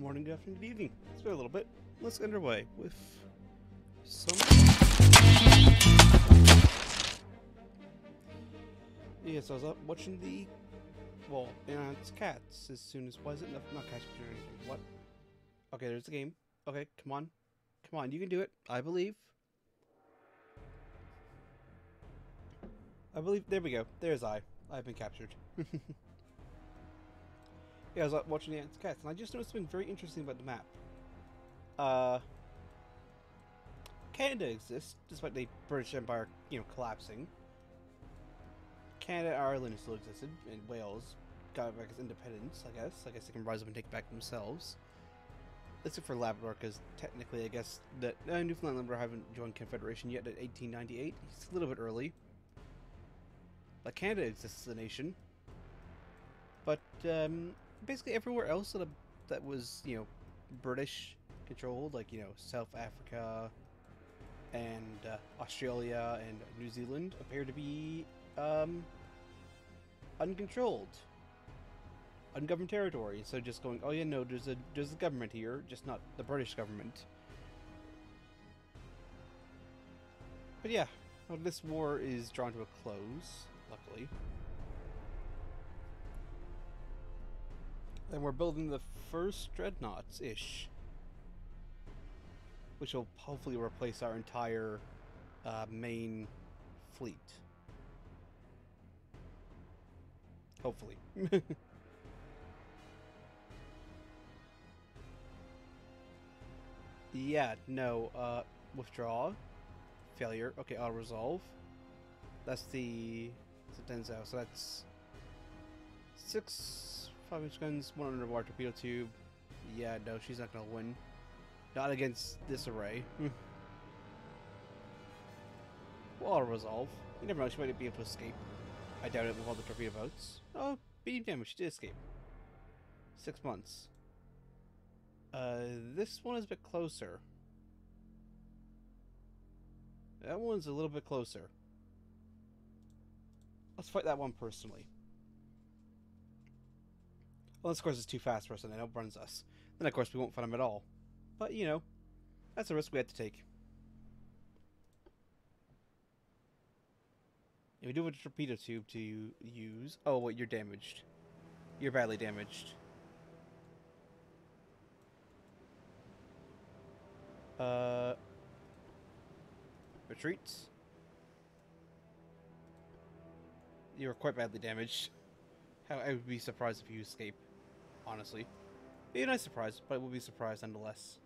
morning, good afternoon, good evening. It's been a little bit. Let's get underway with some... Yes, I was up watching the... Well, it's cats as soon as... Why is it not cats or anything? What? Okay, there's the game. Okay, come on. Come on, you can do it. I believe. There we go. There's I. I've been captured. Yeah, I was watching the Ants Cats, and I just noticed something very interesting about the map. Canada exists, despite the British Empire, collapsing. Canada, Ireland still existed, and Wales got back its independence, I guess. I guess they can rise up and take it back themselves. Except for Labrador, because technically, I guess, that Newfoundland and Labrador haven't joined Confederation yet at 1898. It's a little bit early. But Canada exists as a nation. But, basically everywhere else that was, British controlled, like, South Africa and Australia and New Zealand appear to be uncontrolled, ungoverned territory. So just going, oh yeah, no, there's a government here, just not the British government. But yeah, well, this war is drawn to a close, luckily. And we're building the first Dreadnoughts-ish, which will hopefully replace our entire main fleet. Hopefully. Yeah, no, withdraw. Failure. Okay, I'll resolve. That's the... Denzel, so that's... 6... 5-inch guns, 1 underwater torpedo tube. Yeah, no, she's not gonna win. Not against this array. Well, I'll resolve. You never know, she might be able to escape. I doubt it with all the torpedo boats. Oh, medium damage, she did escape. 6 months. This one is a bit closer. That one's a little bit closer. Let's fight that one personally. Unless, of course, it's too fast for us and it outruns us. Then, of course, we won't fight him at all. But, that's a risk we had to take. Yeah, we do have a torpedo tube to use. Oh, wait, you're damaged. You're badly damaged. Retreats. You were quite badly damaged. I would be surprised if you escape. Honestly. Be a nice surprise, but we'll be surprised nonetheless.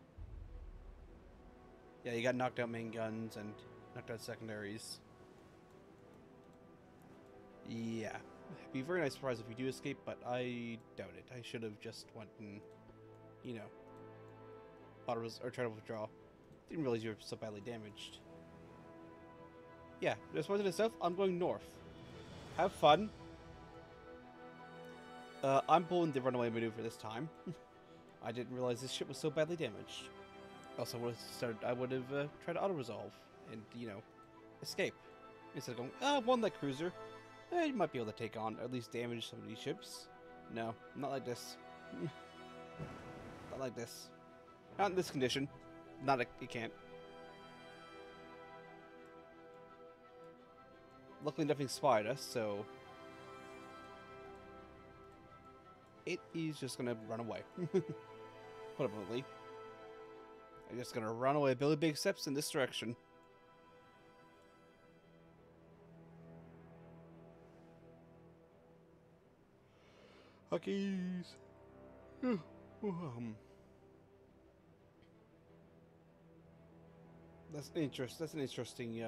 Yeah, you got knocked out main guns and knocked out secondaries. Yeah. It'd be a very nice surprise if you do escape, but I doubt it. I should have just went and, or tried to withdraw. Didn't realize you were so badly damaged. Yeah, just wanted to south, I'm going north. Have fun. I'm pulling the runaway maneuver this time. I didn't realize this ship was so badly damaged. Also, I would have tried to auto-resolve and, escape. Instead of going, one light cruiser. You might be able to take on, or at least damage some of these ships. No, not like this. Not like this. Not in this condition. You can't. Luckily, nothing spied us, so... It is just gonna run away. Probably. I'm just gonna run away Billy Big Steps in this direction. Hockeys. That's an interesting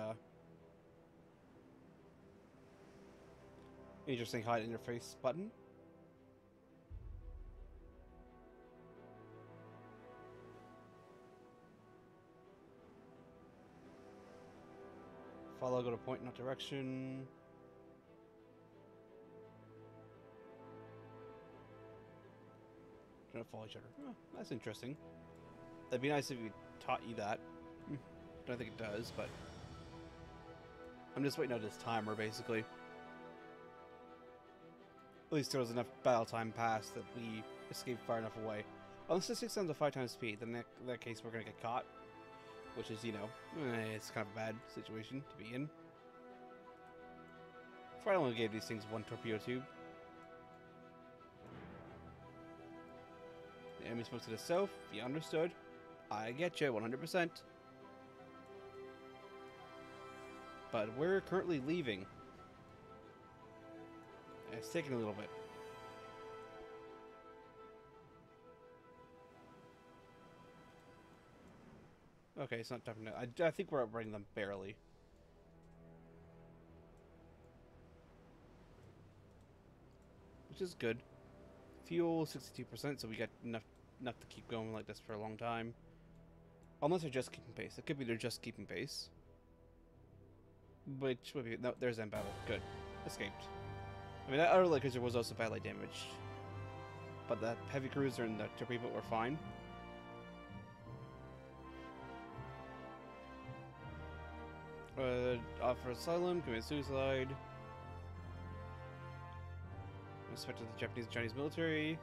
interesting hide interface button. Follow, go to point, not direction. Trying to follow each other. Oh, that's interesting. That'd be nice if you taught you that. Don't think it does, but I'm just waiting out this timer, basically. At least there was enough battle time passed that we escaped far enough away. Unless it's 6 times to 5 times speed, then in that case we're gonna get caught. Which is, you know, it's kind of a bad situation to be in. If I only gave these things 1 torpedo tube. The enemy's supposed to the south, you understood. I get you, 100%. But we're currently leaving. It's taking a little bit. Okay, it's not tough enough. I think we're outrunning them barely. Which is good. Fuel, 62%, so we got enough to keep going like this for a long time. Unless they're just keeping pace. It could be they're just keeping pace. Which would be... No, there's end battle. Good. Escaped. I mean, that other light cruiser was also badly damaged. But that heavy cruiser and the torpedo were fine. Offer asylum, commit suicide. Suspected the Japanese and Chinese military.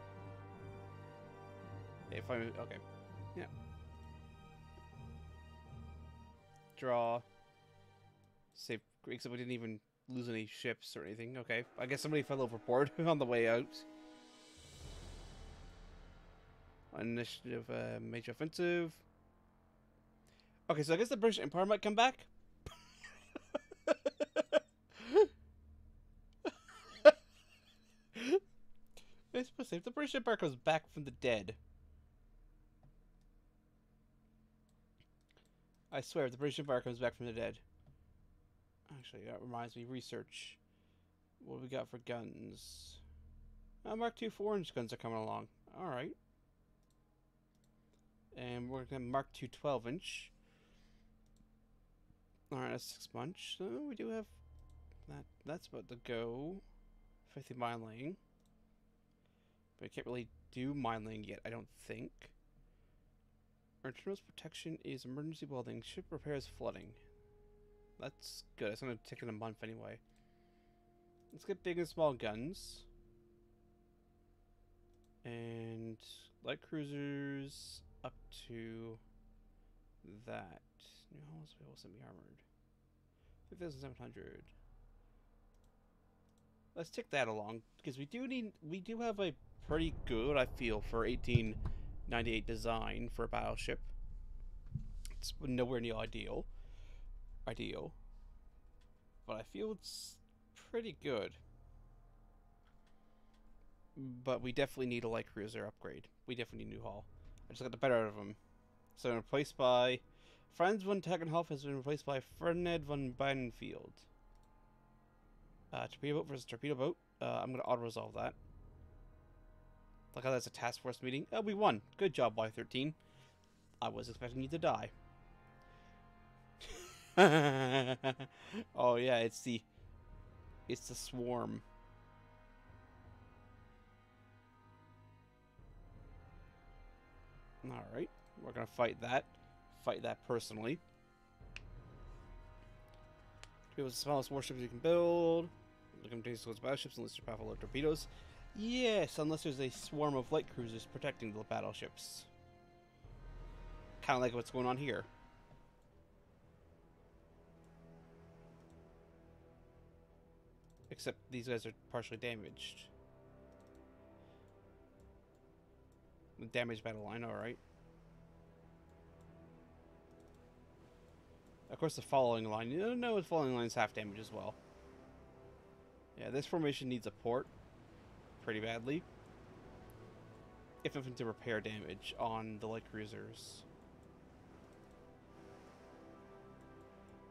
Yeah, fine. Okay. Yeah. Draw. Save. Except we didn't even lose any ships or anything. Okay. I guess somebody fell overboard on the way out. Initiative, major offensive. Okay, so I guess the British Empire might come back. It's supposed to say if the British Empire comes back from the dead. I swear, if the British Empire comes back from the dead. Actually, that reminds me, research. What do we got for guns? Mark II 4-inch guns are coming along. Alright. And we're going to have Mark II 12-inch. Alright, that's 6 months. So we do have that. That's about to go. 50 mine laying. But I can't really do mine laying yet, I don't think. Our internal protection is emergency welding. Ship repairs flooding. That's good. It's going to take in a month anyway. Let's get big and small guns. And light cruisers up to that. New hulls available semi-armored. 5,700. Let's take that along because we do have a pretty good, I feel, for 1898 design for a battleship. It's nowhere near ideal, but I feel it's pretty good. But we definitely need a light cruiser upgrade. We definitely need a new hull. I just got the better out of them. So replaced by Franz von Tagenhoff has been replaced by Ferdinand von Bienenfeld. Torpedo boat versus torpedo boat. I'm going to auto-resolve that. Like how that's a task force meeting. Oh, we won. Good job, Y13. I was expecting you to die. Oh yeah, it's the swarm. Alright. We're going to fight that. Fight that personally. It was the smallest warships you can build. Looking to towards battleships unless you're powerful torpedoes. Yes, unless there's a swarm of light cruisers protecting the battleships. Kind of like what's going on here. Except these guys are partially damaged. The damaged battle line, alright. Of course, the following line. No, the following line is half damage as well. Yeah, this formation needs a port pretty badly. If nothing to repair damage on the light cruisers.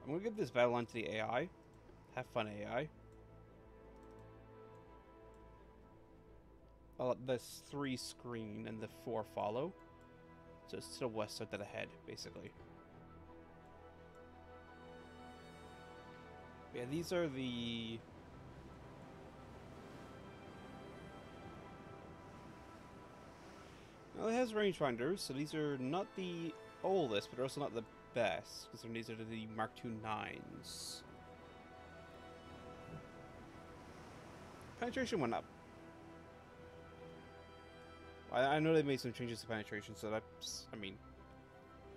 I'm gonna give this battle line to the AI. Have fun, AI. I'll let this 3 screen and the 4 follow. So it's to the west, so to the head, basically. Yeah, these are the... Well, it has rangefinders, so these are not the oldest, but they're also not the best, because these are the Mark II 9s. Penetration went up. I know they made some changes to penetration, so that's, I mean,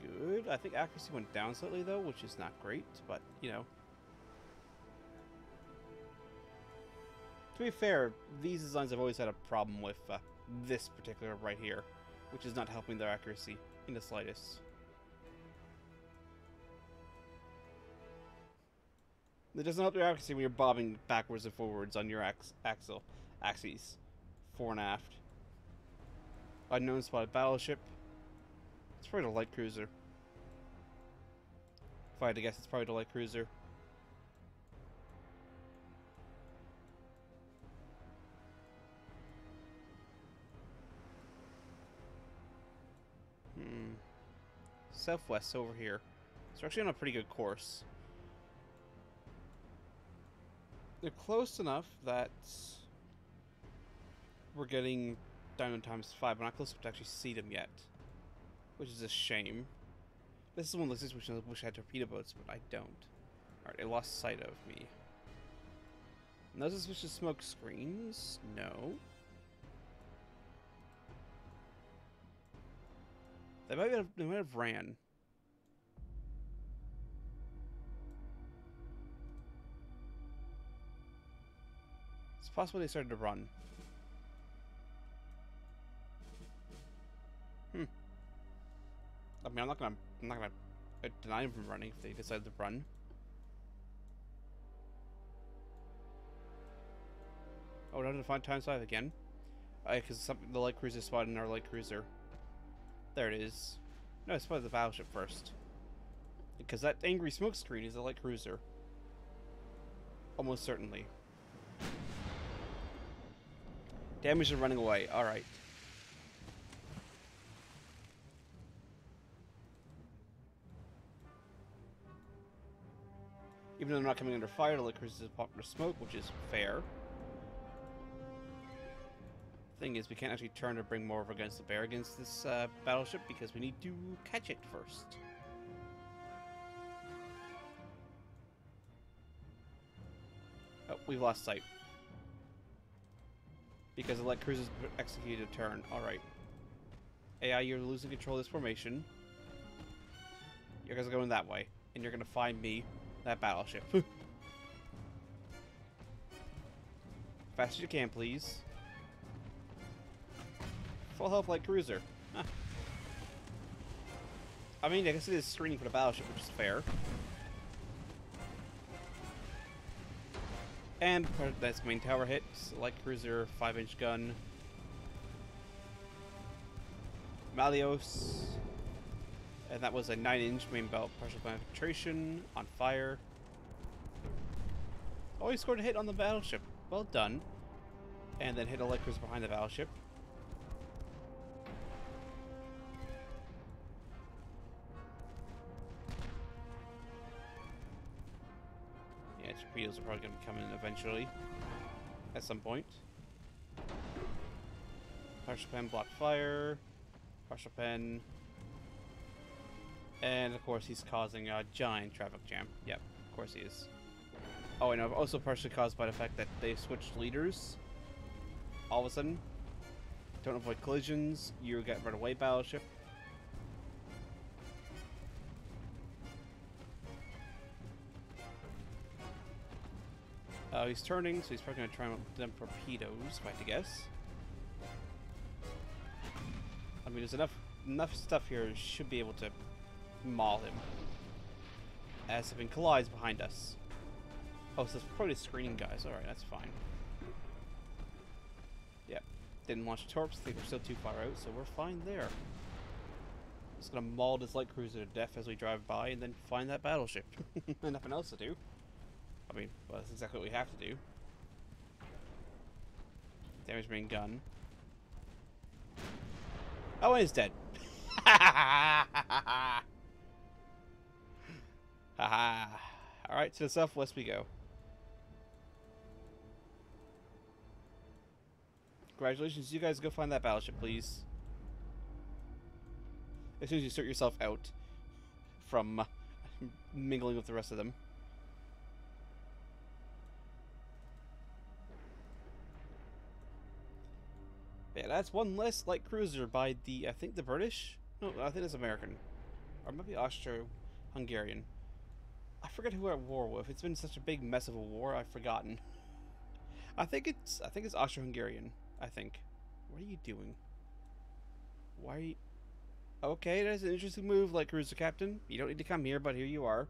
good. I think accuracy went down slightly, though, which is not great, but, you know. To be fair, these designs have always had a problem with this particular right here, which is not helping their accuracy in the slightest. It doesn't help your accuracy when you're bobbing backwards and forwards on your axes, fore and aft. Unknown spotted battleship. It's probably the light cruiser. If I had to guess, it's probably the light cruiser. Southwest over here. It's actually on a pretty good course. They're close enough that we're getting Diamond ×5, but not close enough to actually see them yet, which is a shame. This is one of those which I wish I had torpedo boats, but I don't. Alright, it lost sight of me. No suspicious smoke screens? No. They might have ran. It's possible they started to run. I mean, I'm not gonna deny them from running if they decide to run. Oh, we're not to find ×5 again. Because the light cruiser spotted in our light cruiser. There it is. No, I spotted the battleship first. Because that angry smoke screen is a light cruiser. Almost certainly. Damage and running away. Alright. Even though they're not coming under fire, the light cruiser is popular smoke, which is fair. Thing is, we can't actually turn or bring more over against the bear against this battleship because we need to catch it first. Oh, we've lost sight. Because the light cruisers executed a turn. Alright. AI, you're losing control of this formation. You guys are going that way. And you're going to find me, that battleship. Fast as you can, please. Full health light cruiser. Huh. I mean, I guess it is screening for the battleship, which is fair. And that's main tower hits. Light cruiser, 5-inch gun. Malios. And that was a 9-inch main belt partial penetration on fire. Oh, he scored a hit on the battleship. Well done. And then hit a light cruiser behind the battleship. Yeah, torpedoes are probably going to be coming eventually. At some point. Partial pen blocked fire. Partial pen. And of course he's causing a giant traffic jam. Yep, of course he is. Oh, and also partially caused by the fact that they switched leaders. All of a sudden. Don't avoid collisions. You get run away battleship. He's turning, so he's probably going to try them torpedoes, if I had to guess. I mean, there's enough stuff here should be able to maul him. As something collides behind us. Oh, so it's probably screening guys. Alright, that's fine. Yep. Didn't launch torps. I think we're still too far out, so we're fine there. Just gonna maul this light cruiser to death as we drive by and then find that battleship. Nothing else to do. I mean, well, that's exactly what we have to do. Damage main gun. Oh, and he's dead. Haha. Alright, to the southwest we go. Congratulations, you guys go find that battleship, please. As soon as you sort yourself out from mingling with the rest of them. Yeah, That's one less light cruiser by the, I think the British? No, I think it's American. Or maybe Austro-Hungarian. I forget who we're at war with. It's been such a big mess of a war, I've forgotten. I think it's Austro-Hungarian, I think. What are you doing? Why are you... Okay, that's an interesting move, light cruiser captain. You don't need to come here, but here you are.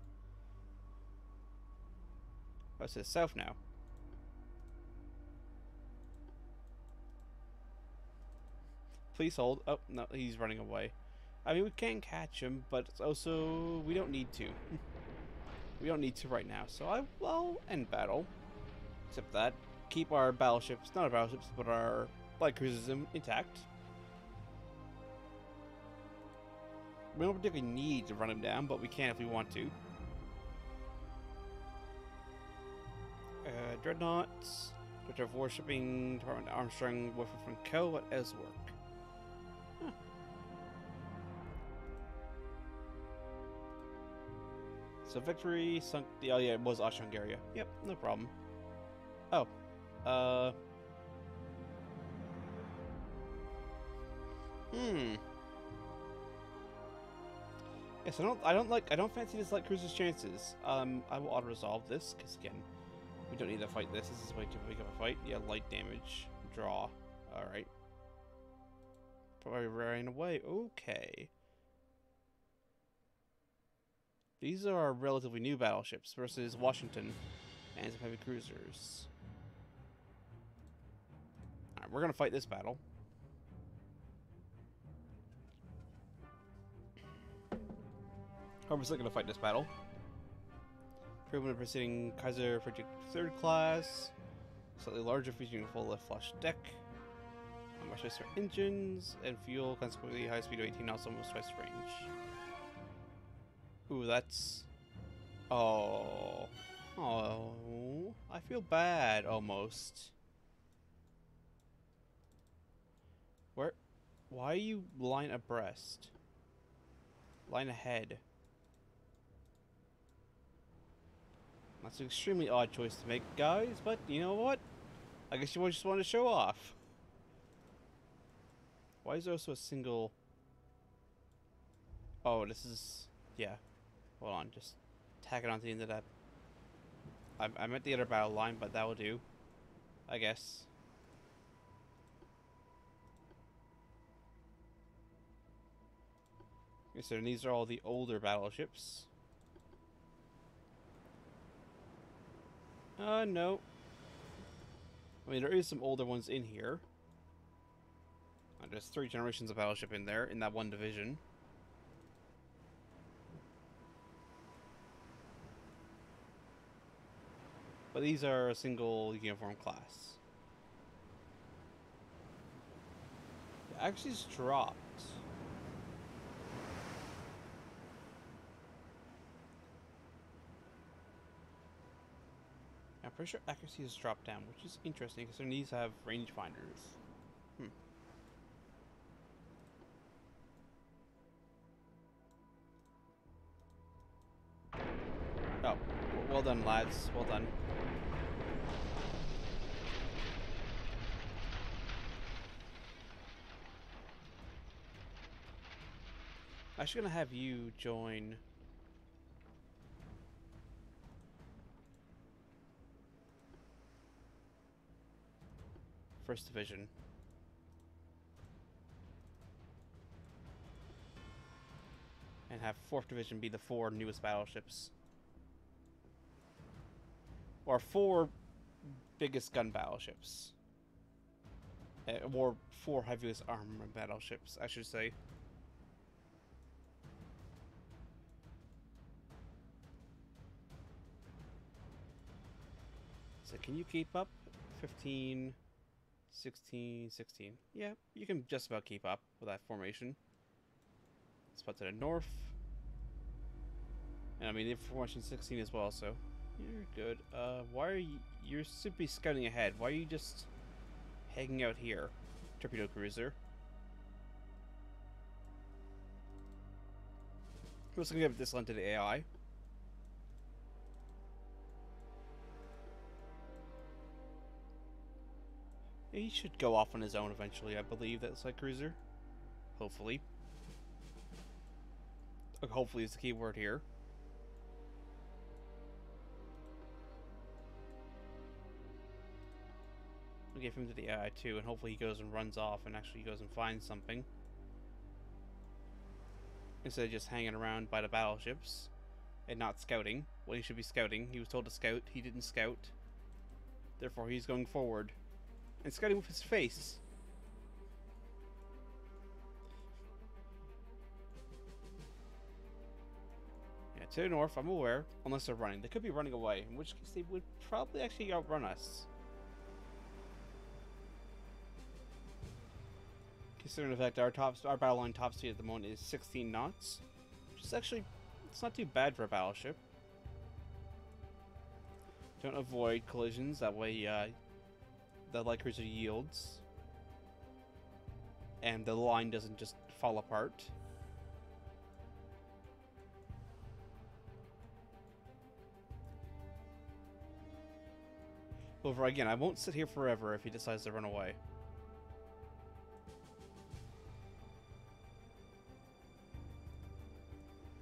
Oh, it's to the south now. Please hold. Oh, no, he's running away. I mean, we can catch him, but it's also... we don't need to. We don't need to right now, so I'll end battle. Except that. Keep our battleships, not our battleships, but our light cruisers intact. We don't particularly need to run him down, but we can if we want to. Dreadnoughts. Director of Warshipping Department Armstrong Warfare Co. at Eswork. Huh. So victory sunk the... oh yeah, it was Austria-Hungary. Yep, no problem. Oh. Yes, I don't fancy this light cruiser's chances. I will auto-resolve this, because again, we don't need to fight this. This is way too big of a fight. Yeah, light damage. Draw. Alright. Probably ran away. Okay. These are relatively new battleships versus Washington and some heavy cruisers. Alright, we're gonna fight this battle. We're still gonna fight this battle. Improvement of preceding Kaiser Frederick III class. Slightly larger, featuring a full lift flush deck. Much faster engines and fuel, consequently high speed of 18 knots, almost twice the range. Ooh, that's... oh. Oh. I feel bad, almost. Where? Why are you line abreast? Line ahead. That's an extremely odd choice to make, guys, but you know what? I guess you just want to show off. Why is there also a single... oh, this is... yeah. Hold on, just tack it onto the end of that. I meant the other battle line, but that will do. I guess. Okay, so these are all the older battleships. No. I mean, there is some older ones in here. There's 3 generations of battleship in there, in that one division. But these are a single uniform class. It actually just dropped. I'm pretty sure accuracy has dropped down, which is interesting because these have rangefinders. Oh, well done, lads. Well done. I'm actually gonna have you join. First Division. And have 4th Division be the 4 newest battleships. Or 4 biggest gun battleships. Or 4 heaviest armor battleships, I should say. So can you keep up? 15, 16, 16. Yeah, you can just about keep up with that formation. Spot to the north. And I mean, the formation 16 as well, so you're good. Why are you... you're simply scouting ahead. Why are you just hanging out here? Torpedo cruiser. We're also gonna give this one to the AI. He should go off on his own eventually, I believe, that light cruiser. Hopefully. Hopefully is the key word here. We'll give him to the AI too, and hopefully he goes and runs off and actually goes and finds something. Instead of just hanging around by the battleships and not scouting. When he should be scouting. He was told to scout, he didn't scout. Therefore he's going forward. And scouting with his face. Yeah, to the north, I'm aware. Unless they're running. They could be running away, in which case they would probably actually outrun us. Considering the fact our battle line top speed at the moment is 16 knots. Which is actually, it's not too bad for a battleship. Don't avoid collisions, that way the light cruiser yields. And the line doesn't just fall apart. However, again, I won't sit here forever if he decides to run away.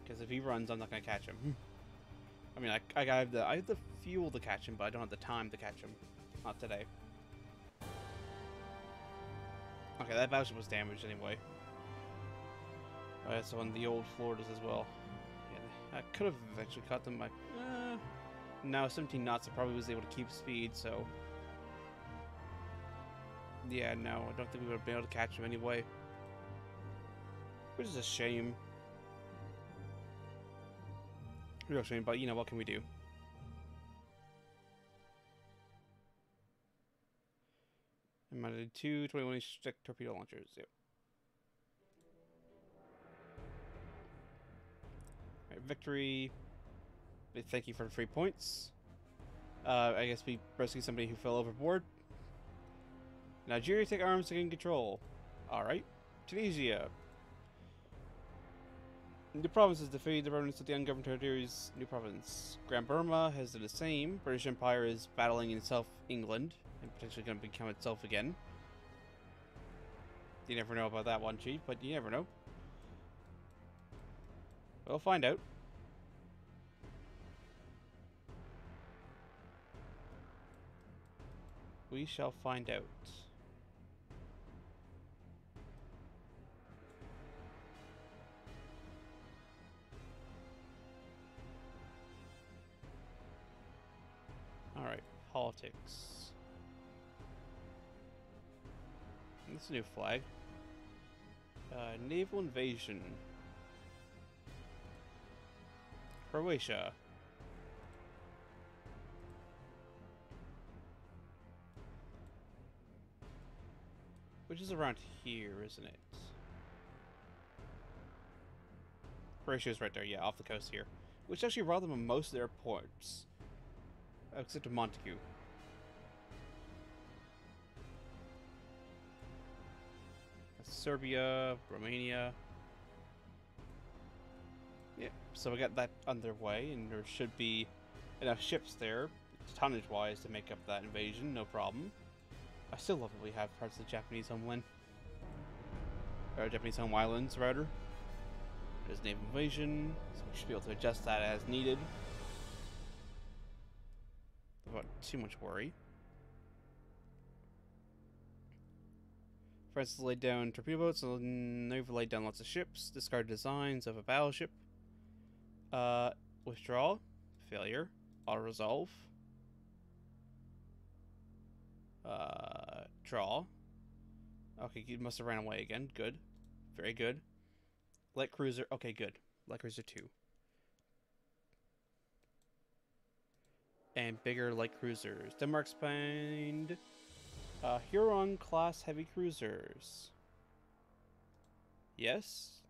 Because if he runs, I'm not going to catch him. I mean, I have the fuel to catch him, but I don't have the time to catch him. Not today. Okay, that battleship was damaged anyway. Alright, so on the old Floridas as well. Yeah, I could have eventually caught them by... no, 17 knots, I probably was able to keep speed, so... yeah, no, I don't think we would have been able to catch him anyway. Which is a shame. Real shame, but you know, what can we do? I mounted 2 21-inch stick torpedo launchers. Yep. Alright, victory. Thank you for the 3 points. I guess we rescued somebody who fell overboard. Nigeria take arms to gain control. Alright. Tunisia. New provinces defeated the remnants of the ungoverned territories. New province. Grand Burma has done the same. British Empire is battling in South England and potentially going to become itself again. You never know about that one, Chief, but you never know. We'll find out. We shall find out. Alright, politics. That's a new flag. Naval invasion. Croatia. Which is around here, isn't it? Croatia is right there, yeah, off the coast here. Which actually robbed them of most of their ports. Except of Montague. That's Serbia, Romania. Yeah, so we got that underway, and there should be enough ships there, tonnage-wise, to make up that invasion, no problem. I still love that we have parts of the Japanese homeland. Or Japanese home islands, rather. There's naval invasion, so we should be able to adjust that as needed. Without too much worry. France has laid down torpedo boats, and they've laid down lots of ships. Discard designs of a battleship. Withdraw. Failure. Auto-resolve. Draw. Okay, he must have ran away again. Good. Very good. Light cruiser. Okay, good. Light cruiser 2. And bigger light cruisers. Denmark spanned Huron class heavy cruisers. Yes.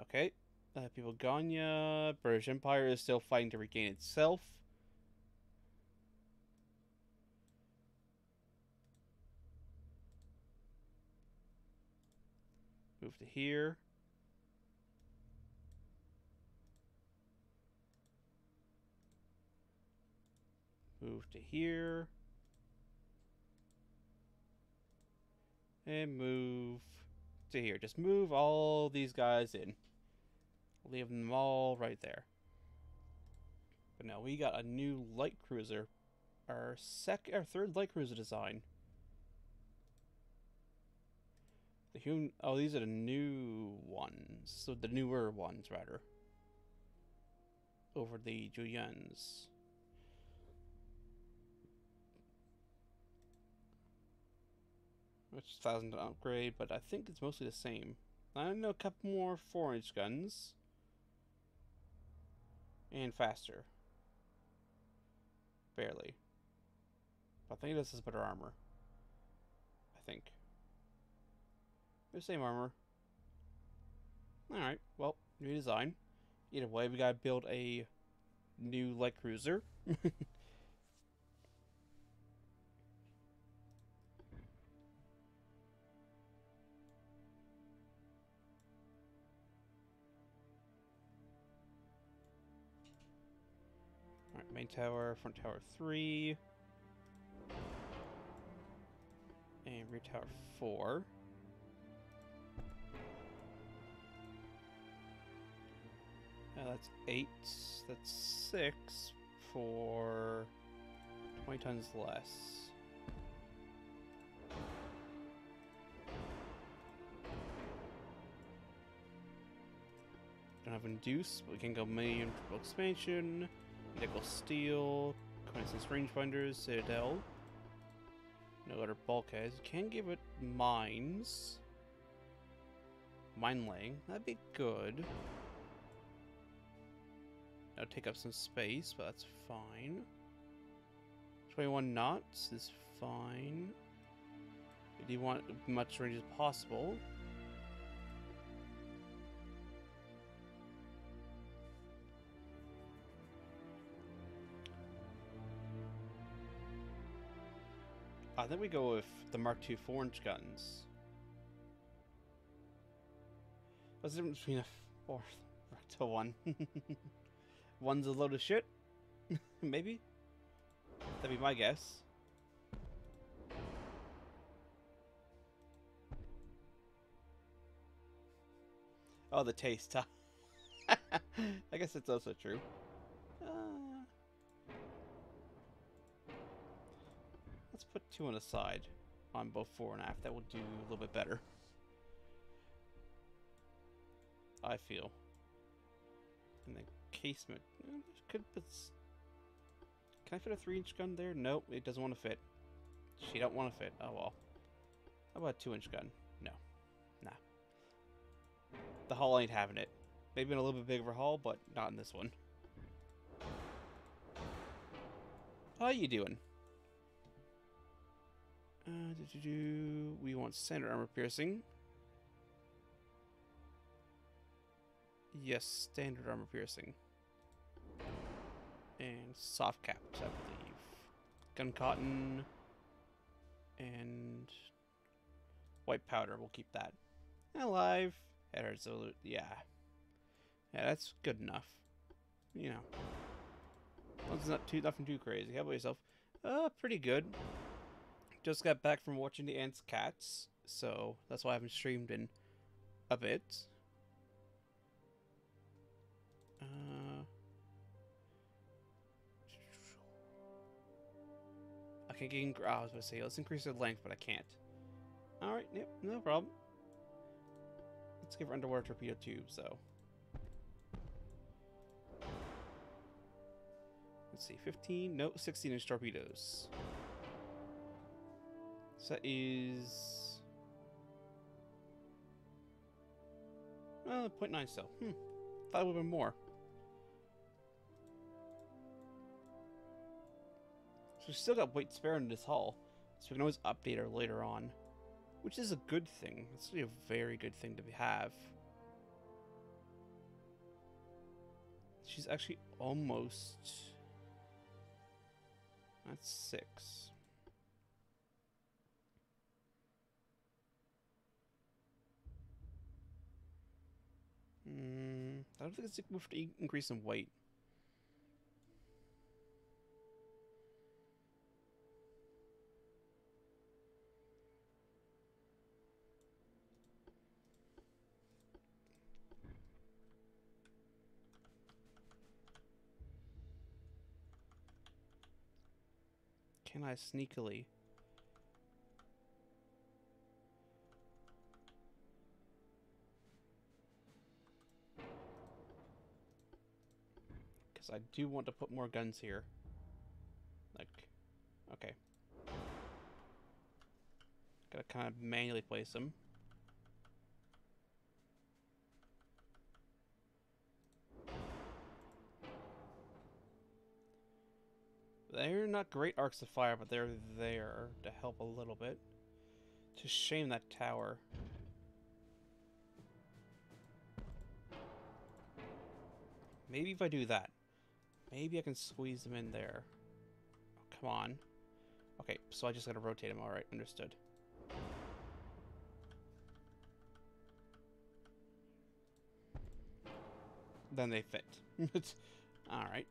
Okay. People Ganya. British Empire is still fighting to regain itself. Move to here. Move to here. And move to here. Just move all these guys in. Leave them all right there. But now we got a new light cruiser. Our third light cruiser design. Oh, these are the new ones. So the newer ones, rather. Over the Julians. Which is 1,000 to upgrade, but I think it's mostly the same. I know a couple more 4-inch guns. And faster. Barely. But I think this is better armor. I think. They're the same armor. Alright, well, new design. Either way, we gotta build a new light cruiser. Alright, main tower, front tower 3. And rear tower 4. That's 8. That's 6 for 20 tons less. Don't have induce, but we can go medium triple expansion, nickel steel, coincidence rangefinders, citadel. No other bulkheads. You can give it mines. Mine laying. That'd be good. That'll take up some space, but that's fine. 21 knots is fine. Do you want as much range as possible? I think we go with the Mark II 4-inch guns. What's the difference between a 4 to 1? One's a load of shit? Maybe? That'd be my guess. Oh, the taste, huh? I guess it's also true. Let's put 2 on the side on both 4 and 1/2. That will do a little bit better, I feel. And the casement. Could put. Can I fit a 3-inch gun there? Nope, it doesn't want to fit. She don't want to fit. Oh well. How about a 2-inch gun? No. Nah. The hull ain't having it. Maybe in a little bit bigger hull, but not in this one. How you doing? We want standard armor piercing. Yes, standard armor piercing. And soft capped, I believe. Gun cotton. And white powder, we'll keep that. Alive. Header, so yeah. Yeah, that's good enough. You know. It's not nothing too crazy. How about yourself? Pretty good. Just got back from watching the Ants Cats, so that's why I haven't streamed in a bit. I can get. I was going to say let's increase the length, but I can't. All right, yep, no problem. Let's give her underwater torpedo tubes, though. Let's see, 15, no, 16-inch torpedoes. So that is... well, 0.9 still. Thought it would have been more. So we still got weight spare in this hull, so we can always update her later on. Which is a good thing. It's really a very good thing to have. She's actually almost... that's 6. I don't think it's worth to increase in weight. Can I sneakily? Because I do want to put more guns here. Like, okay. Gotta kind of manually place them. They're not great arcs of fire, but they're there to help a little bit. It's a shame that tower. Maybe if I do that, maybe I can squeeze them in there. Oh, come on. Okay, so I just gotta rotate them. Alright, understood. Then they fit. Alright.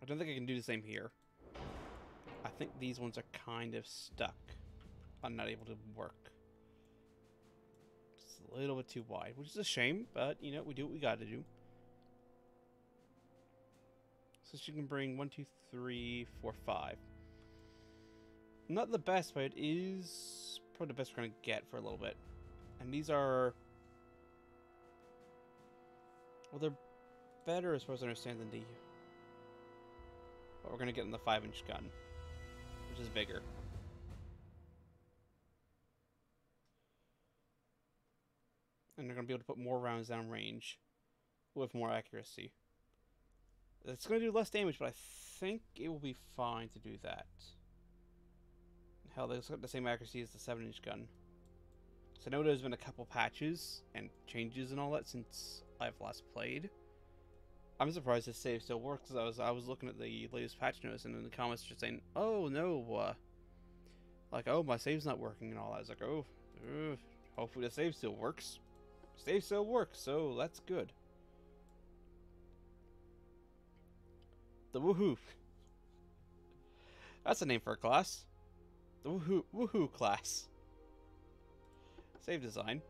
I don't think I can do the same here. I think these ones are kind of stuck. I'm not able to work. It's a little bit too wide, which is a shame, but, you know, we do what we gotta do. So she can bring 1, 2, 3, 4, 5. Not the best, but it is probably the best we're gonna get for a little bit. And these are... well, they're better as far as I understand than the... what we're gonna get in the 5-inch gun, which is bigger. And they're gonna be able to put more rounds down range with more accuracy. It's gonna do less damage, but I think it will be fine to do that. Hell, they've got the same accuracy as the 7-inch gun. So I know there's been a couple patches and changes and all that since I've last played. I'm surprised this save still works. I was looking at the latest patch notes, and in the comments just saying, "Oh no, like, oh, my save's not working," and all that. I was like, "Oh, hopefully the save still works." Save still works, so that's good. The Woohoo. That's a name for a class. The Woohoo class. Save design,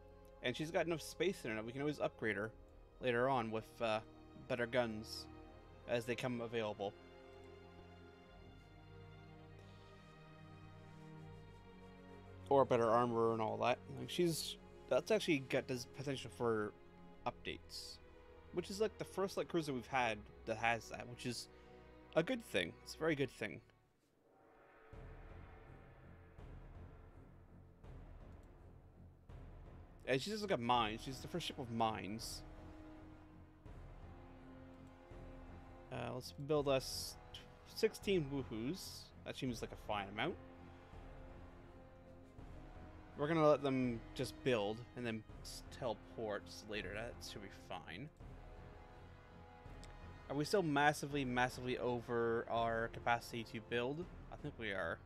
and she's got enough space in her. We can always upgrade her later on with better guns as they come available. Or better armor and all that. Like, that's actually got this potential for updates, which is like the first light cruiser we've had that has that, which is a good thing. It's a very good thing. And she's just got mines. She's the first ship of mines. Let's build us 16 woohoos. That seems like a fine amount. We're gonna let them just build and then teleport later. That should be fine. Are we still massively over our capacity to build? I think we are.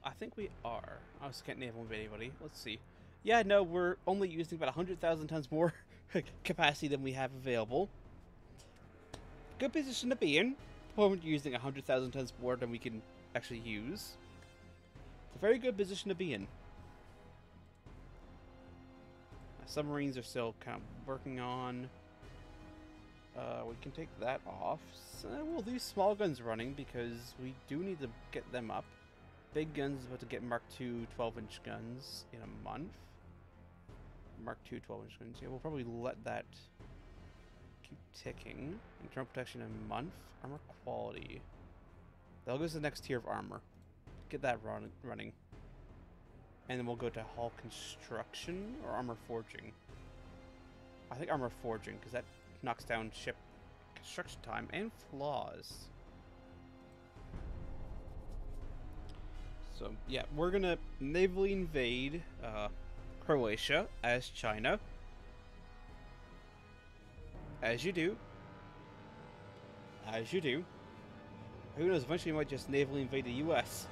I think we are. I just can't naval invade anybody. Let's see. Yeah, no, we're only using about 100,000 tons more capacity than we have available. Good position to be in. We're using 100,000 tons more than we can actually use. It's a very good position to be in. Submarines are still kind of working on. We can take that off. So we'll leave small guns running because we do need to get them up. Big guns is about to get Mark II 12-inch guns in a month. Mark II 12-inch guns. Yeah, we'll probably let that keep ticking. Internal protection in a month. Armor quality. That'll go to the next tier of armor. Get that running. And then we'll go to hull construction or armor forging. I think armor forging, because that knocks down ship construction time and flaws. So, yeah, we're gonna navally invade Croatia as China. As you do. As you do. Who knows, eventually we might just navally invade the US.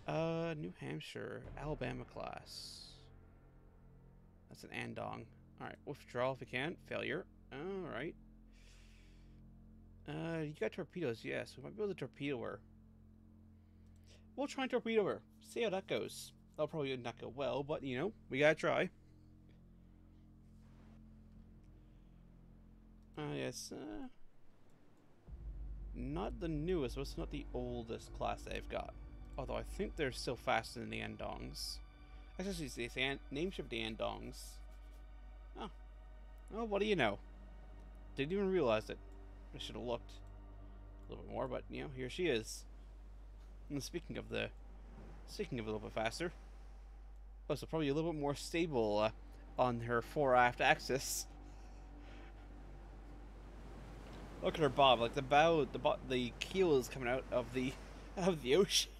New Hampshire, Alabama class. That's an Andong. Alright, withdraw if you can. Failure. Alright. You got torpedoes, yes. We might be able to torpedo her. We'll try and torpedo her. See how that goes. That'll probably not go well, but, you know, we gotta try. Yes. Not the newest, but it's not the oldest class they've got. Although I think they're still faster than the Andongs. Actually, it's the name shift the Andongs. Oh. Well, what do you know? Didn't even realize it. I should have looked a little bit more, but you know, here she is. And speaking of a little bit faster. Oh, so probably a little bit more stable on her fore-aft axis. Look at her bob, like the keel is coming out of the ocean.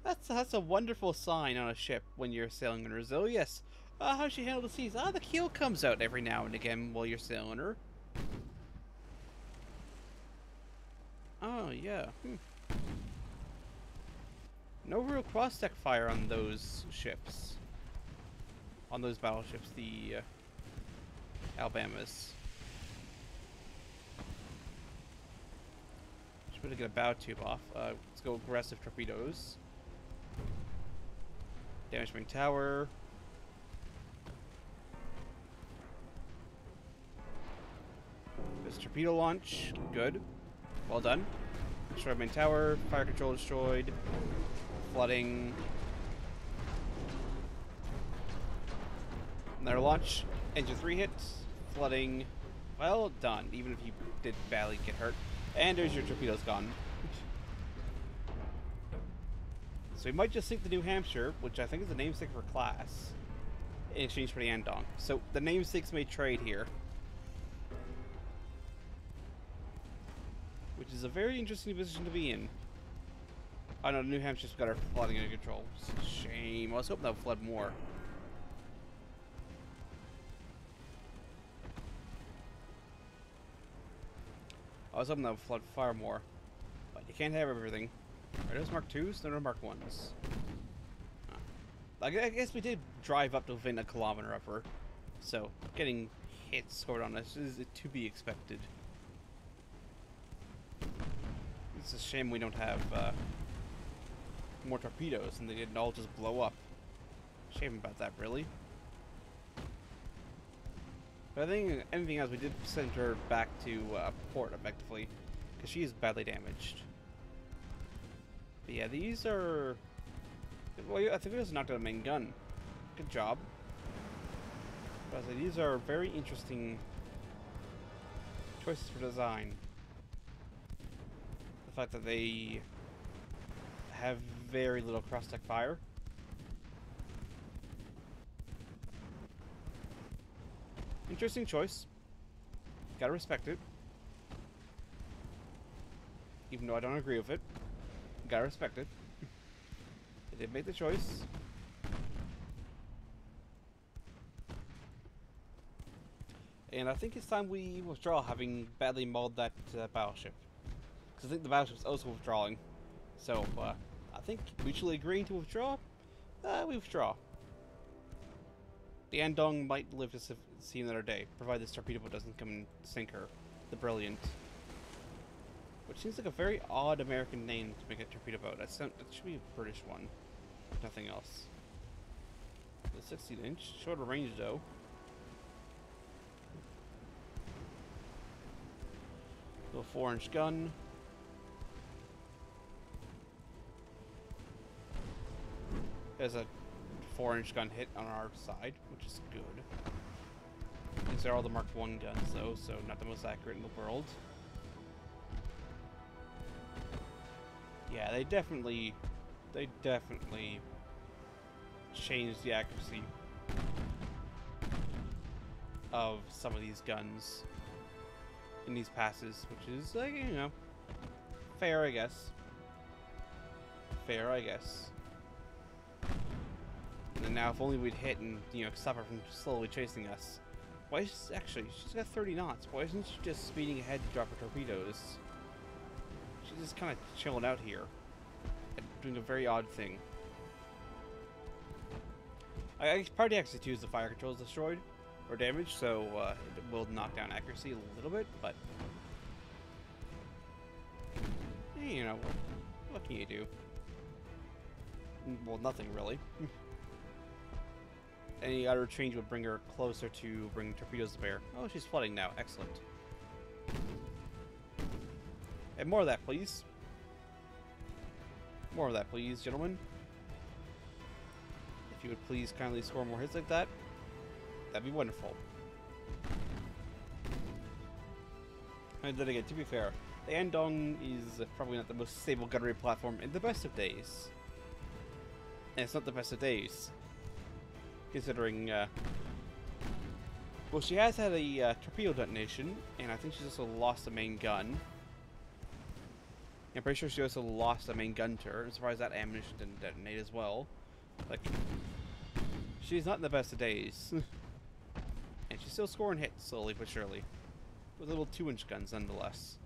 That's a wonderful sign on a ship when you're sailing on her. So yes, how she handle the seas? The keel comes out every now and again while you're sailing her. Oh yeah. No real cross-deck fire on those ships. On those battleships, the Alabamas. Should really get a bow tube off. Let's go aggressive torpedoes. Damage main tower. There's torpedo launch. Good. Well done. Destroyed main tower. Fire control destroyed. Flooding. Another launch. Engine 3 hits. Flooding. Well done. Even if you did badly get hurt. And there's your torpedoes gone. So we might just sink the New Hampshire, which I think is the namesake for class, in exchange for the Andong. So the namesakes may trade here. Which is a very interesting position to be in. I know the New Hampshire's got her flooding under control. It's a shame. I was hoping that would flood more. I was hoping that would flood far more. But you can't have everything. Are those Mark 2s? No, they're Mark 1s. I guess we did drive up to within a kilometer of her. So, getting hits scored on us is to be expected. It's a shame we don't have more torpedoes and they didn't all just blow up. Shame about that, really. But I think anything else, we did send her back to port effectively, because she is badly damaged. But yeah, these are... Well, I think we just knocked out a main gun. Good job. But I was like, these are very interesting choices for design. The fact that they have very little cross-deck fire. Interesting choice. Gotta respect it. Even though I don't agree with it. Gotta respect it. They did make the choice. And I think it's time we withdraw, having badly mauled that battleship. Because I think the battleship's also withdrawing. So, I think mutually agreeing to withdraw, we withdraw. The Andong might live to see another day, provided this torpedo boat doesn't come and sink her. The Brilliant. Which seems like a very odd American name to make a torpedo boat. That should be a British one. Nothing else. The 16-inch. Shorter range, though. Little 4-inch gun. There's a 4-inch gun hit on our side, which is good. These are all the Mark 1 guns, though, so not the most accurate in the world. Yeah, they definitely changed the accuracy of some of these guns in these passes, which is, like, you know, fair, I guess. Fair, I guess. And now, if only we'd hit and, you know, stop her from slowly chasing us. Why is actually, she's got 30 knots. Why isn't she just speeding ahead to drop her torpedoes? She's just kind of chilling out here and doing a very odd thing. I probably actually choose the fire controls destroyed or damaged, so it will knock down accuracy a little bit, but you know, what can you do? Well, nothing really. any other change would bring her closer to bringing torpedoes to bear. Oh, she's flooding now. Excellent. And more of that, please. More of that, please, gentlemen. If you would please kindly score more hits like that, that'd be wonderful. And then again, to be fair, the Andong is probably not the most stable gunnery platform in the best of days. And it's not the best of days, considering, well, she has had a torpedo detonation, and I think she's also lost the main gun. I'm pretty sure she also lost the main gun turret. I'm surprised that ammunition didn't detonate as well. Like, she's not in the best of days. And she's still scoring hits, slowly but surely. With little 2-inch guns, nonetheless.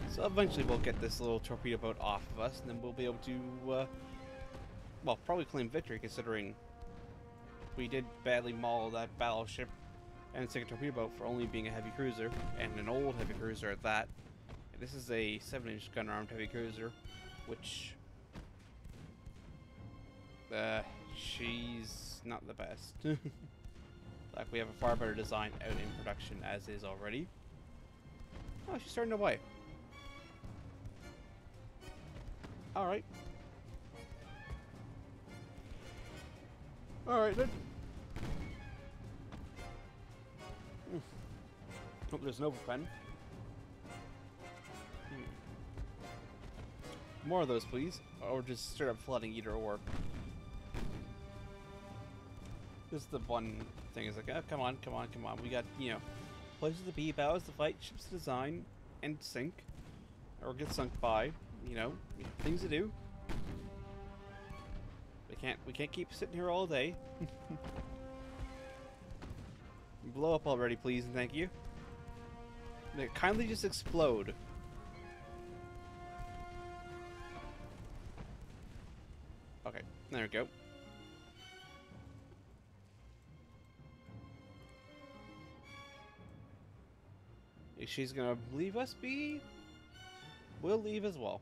So eventually we'll get this little torpedo boat off of us, and then we'll be able to, well, probably claim victory, considering we did badly maul that battleship and sink a torpedo boat for only being a heavy cruiser, and an old heavy cruiser at that. And this is a 7-inch gun-armed heavy cruiser, which, she's not the best. Like, we have a far better design out in production as is already. Oh, she's starting away. Alright. Alright then. Hope there's an overpen. More of those, please. Or just straight up flooding, either or. This is the one thing, is like, oh, come on, come on, come on. We got, you know, places to be, battles to fight, ships to design, and sink. Or get sunk by, you know, things to do. We can't keep sitting here all day. Blow up already, please, and thank you. Kindly just explode. Okay, there we go. If she's gonna leave us be, we'll leave as well.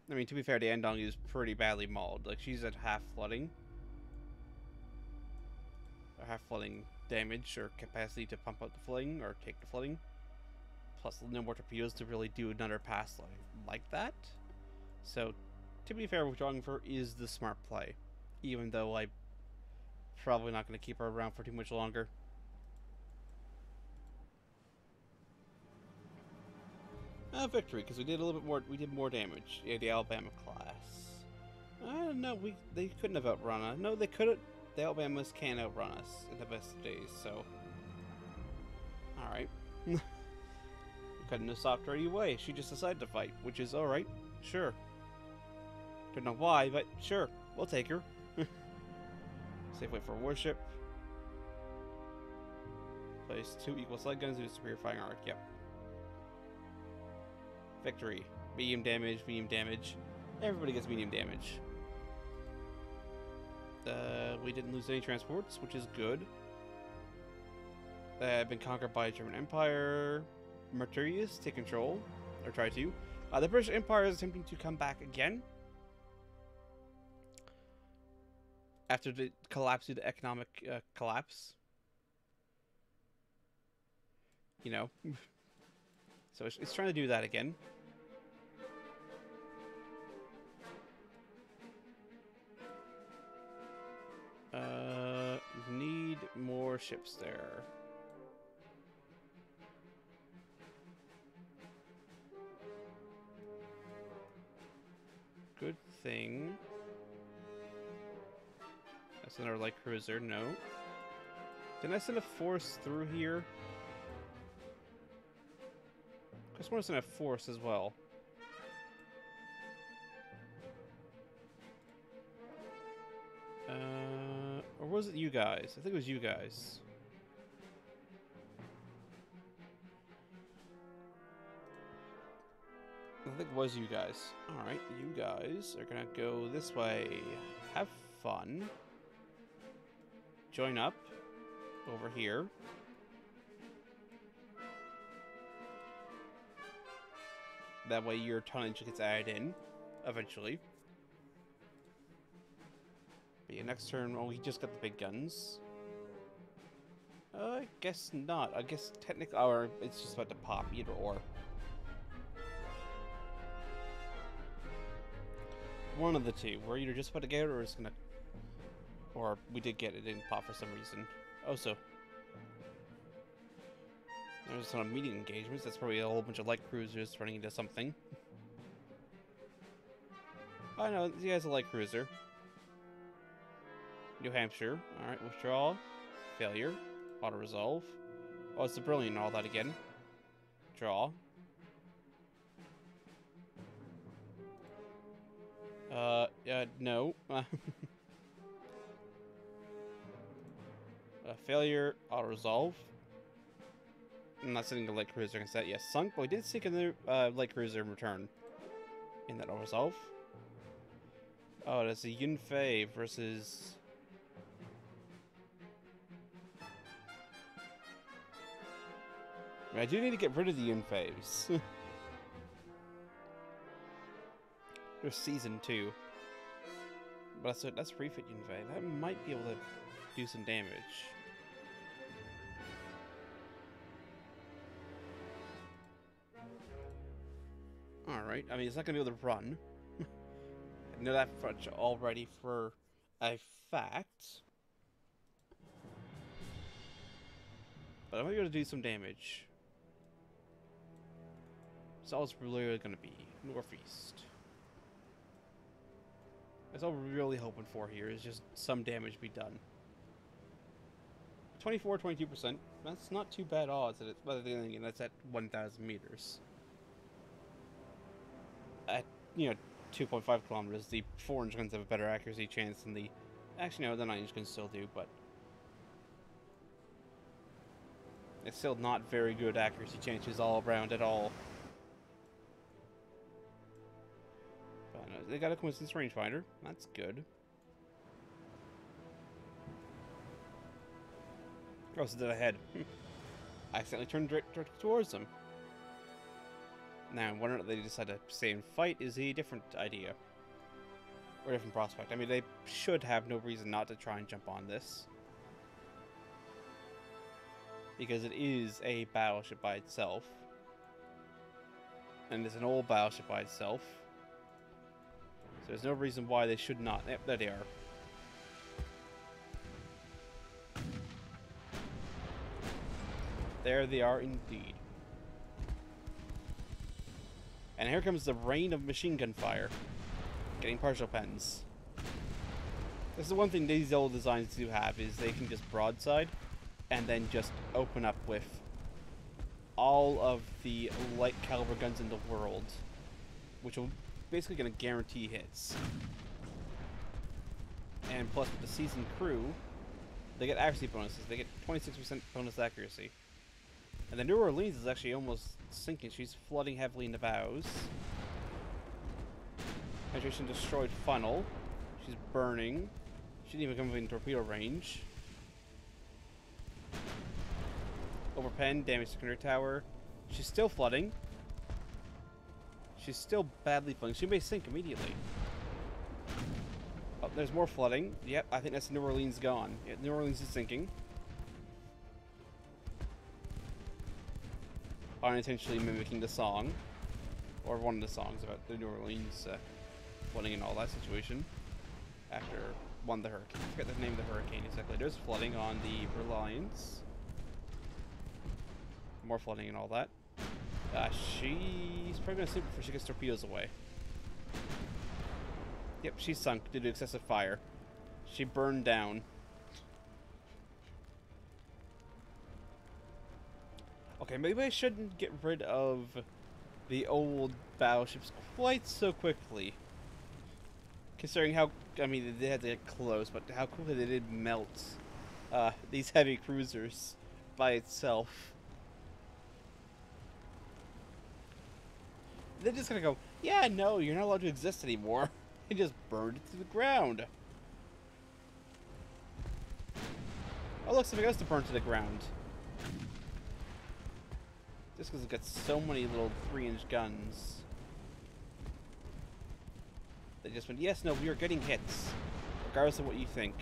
I mean, to be fair, the Andong is pretty badly mauled. Like, she's at half flooding. Or half flooding damage or capacity to pump out the flooding or take the flooding. Plus, no more torpedoes to really do another pass like that. So, to be fair, withdrawing her is the smart play. Even though I'm probably not going to keep her around for too much longer. Victory, because we did a little bit more. We did more damage. Yeah, the Alabama class. I don't know. They couldn't have outrun us. No, they couldn't. The Alabamas can't outrun us in the best of days. So, all right. We couldn't have stopped her anyway. She just decided to fight, which is all right. Sure. Don't know why, but sure, we'll take her. Safe way for a warship. Place 2 equal slug guns with superior firing arc. Yep. Victory. Medium damage, medium damage. Everybody gets medium damage. We didn't lose any transports, which is good. Been conquered by the German Empire. Merturius, take control. Or try to. The British Empire is attempting to come back again. After the collapse due to economic collapse. You know. So it's trying to do that again. Need more ships there. Good thing. That's another light cruiser. No. Didn't I send a force through here? I just want to send a force as well. Or was it you guys? I think it was you guys. I think it was you guys. Alright, you guys are gonna go this way. Have fun. Join up over here. That way your tonnage gets added in, eventually. But yeah, next turn, oh, he just got the big guns. I guess not. I guess technically, or it's just about to pop, either or. One of the two. We're either just about to get it, or it's gonna... Or we did get it, didn't pop for some reason. Oh, so... There's some immediate engagements. That's probably a whole bunch of light cruisers running into something. Oh no, he has a light cruiser. New Hampshire. Alright, withdraw. Failure. Auto-resolve. Oh, it's the brilliant and all that again. Draw. No. Failure. Auto-resolve. I'm not sending the light cruiser against that. Yes, sunk, but we did seek another light cruiser in return. In that auto-resolve. Oh, that's a Yunfei versus... I do need to get rid of the Yunfeis. There's season 2. But that's refit Yunfei. That might be able to do some damage. Alright, I mean, it's not going to be able to run. I know that much already for a fact. But I might be able to do some damage. That's all it's really going to be. Northeast. That's all we're really hoping for here, is just some damage be done. 24, 22%. That's not too bad odds, but then again, that's at 1,000 meters. At, 2.5 kilometers, the 4-inch guns have a better accuracy chance than the... Actually, no, the 9-inch guns still do, but... It's still not very good accuracy chances all around at all. But they got a coincidence rangefinder. That's good. Oh, so they're ahead. I accidentally turned directly towards them. Now, whether or not they decide to stay and fight is a different idea. Or a different prospect. I mean, they should have no reason not to try and jump on this. Because it is a battleship by itself. And it's an old battleship by itself. So there's no reason why they should not. Yep, there they are. There they are indeed. And here comes the rain of machine gun fire. Getting partial pens. This is the one thing these old designs do have, is they can just broadside and then just open up with all of the light caliber guns in the world, which will basically going to guarantee hits. And plus with the seasoned crew, they get accuracy bonuses. They get 26% bonus accuracy. And the New Orleans is actually almost sinking. She's flooding heavily in the bows. Penetration destroyed funnel. She's burning. She didn't even come within torpedo range. Overpen, damage to Secondary Tower. She's still flooding. She's still badly flooding. She may sink immediately. Oh, there's more flooding. Yep, I think that's New Orleans gone. Yeah, New Orleans is sinking. Unintentionally mimicking the song. Or one of the songs about the New Orleans flooding and all that situation. After one of the hurricanes. I forget the name of the hurricane exactly. There's flooding on the Reliance. More flooding and all that. She's probably going to sink before she gets torpedoes away. Yep, she's sunk due to excessive fire. She burned down. Okay, maybe I shouldn't get rid of the old battleships quite so quickly. Considering how, I mean, they had to get close, but how quickly they did melt these heavy cruisers by itself. They're just gonna go, yeah, no, you're not allowed to exist anymore. They just burned it to the ground. Oh, look, something else to burn to the ground. Just because it's got so many little 3-inch guns. They just went, yes, no, we are getting hits, regardless of what you think.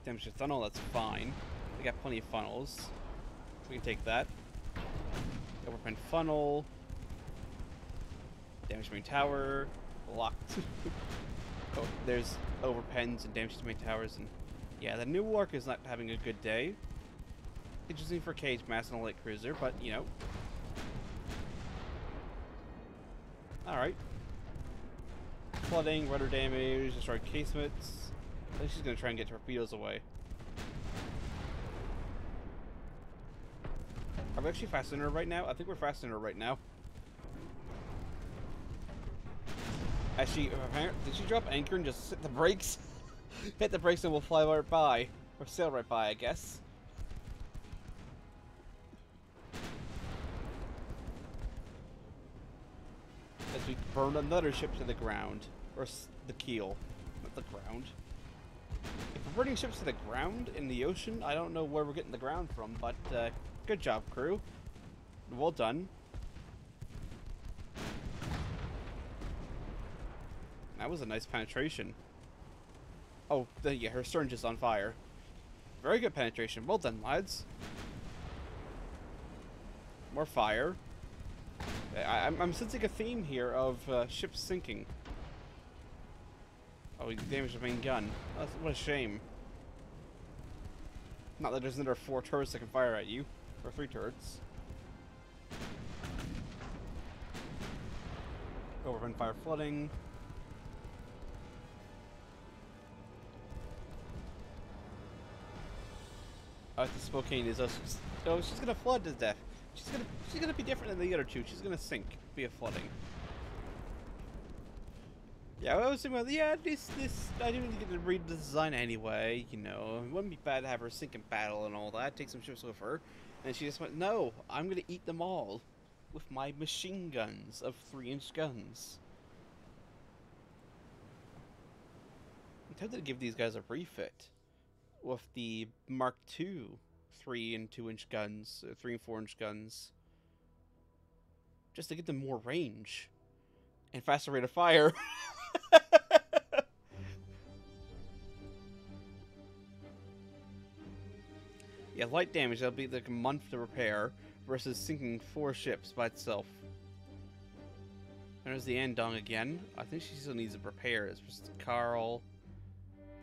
Damage to funnel, that's fine. We got plenty of funnels. We can take that. Overpen funnel. Damage to main tower. Locked. Oh, there's overpens and damage to main towers, and yeah, the new Wark is not having a good day. Interesting for cage mass and a light cruiser, but you know. Alright. Flooding, rudder damage, destroyed casemates. I think she's gonna try and get torpedoes away. Are we actually faster than her right now? I think we're faster than her right now. Did she drop anchor and just hit the brakes? Hit the brakes and we'll fly right by. Or sail right by, I guess. As we burn another ship to the ground. Or the keel. Not the ground. If we're burning ships to the ground in the ocean, I don't know where we're getting the ground from, but good job, crew. Well done. That was a nice penetration. Oh, yeah, her stern just on fire. Very good penetration. Well done, lads. More fire. I'm sensing a theme here of ships sinking. Oh, he damaged the main gun. What a shame. Not that there's another 4 turrets that can fire at you. Or 3 turrets. Overrun fire flooding. The Spokane is us. Oh, she's gonna flood to death. She's gonna be different than the other two. She's gonna sink via flooding. Yeah, I was thinking about, yeah, this I didn't get to read the design anyway. You know, it wouldn't be bad to have her sink in battle and all that. Take some ships with her, and she just went, no, I'm gonna eat them all with my machine guns of 3-inch guns. I'm tempted to give these guys a refit with the Mark II 3 and 2-inch guns, 3 and 4-inch guns, just to get them more range and faster rate of fire. Yeah, light damage, that'll be like a month to repair versus sinking 4 ships by itself. There's the Andong again. I think she still needs a repair. It's just Carl.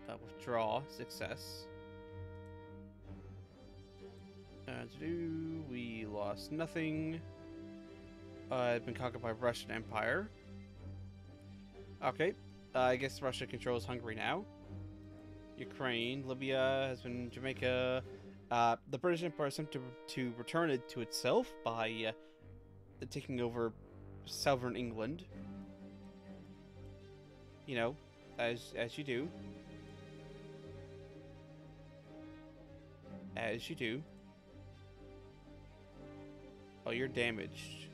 Withdraw. Success. We lost nothing. It's been conquered by Russian Empire. Okay. I guess Russia controls Hungary now. Ukraine. Libya has been Jamaica. The British Empire attempted to return it to itself by taking over southern England. You know, as you do. As you do. Oh, you're damaged.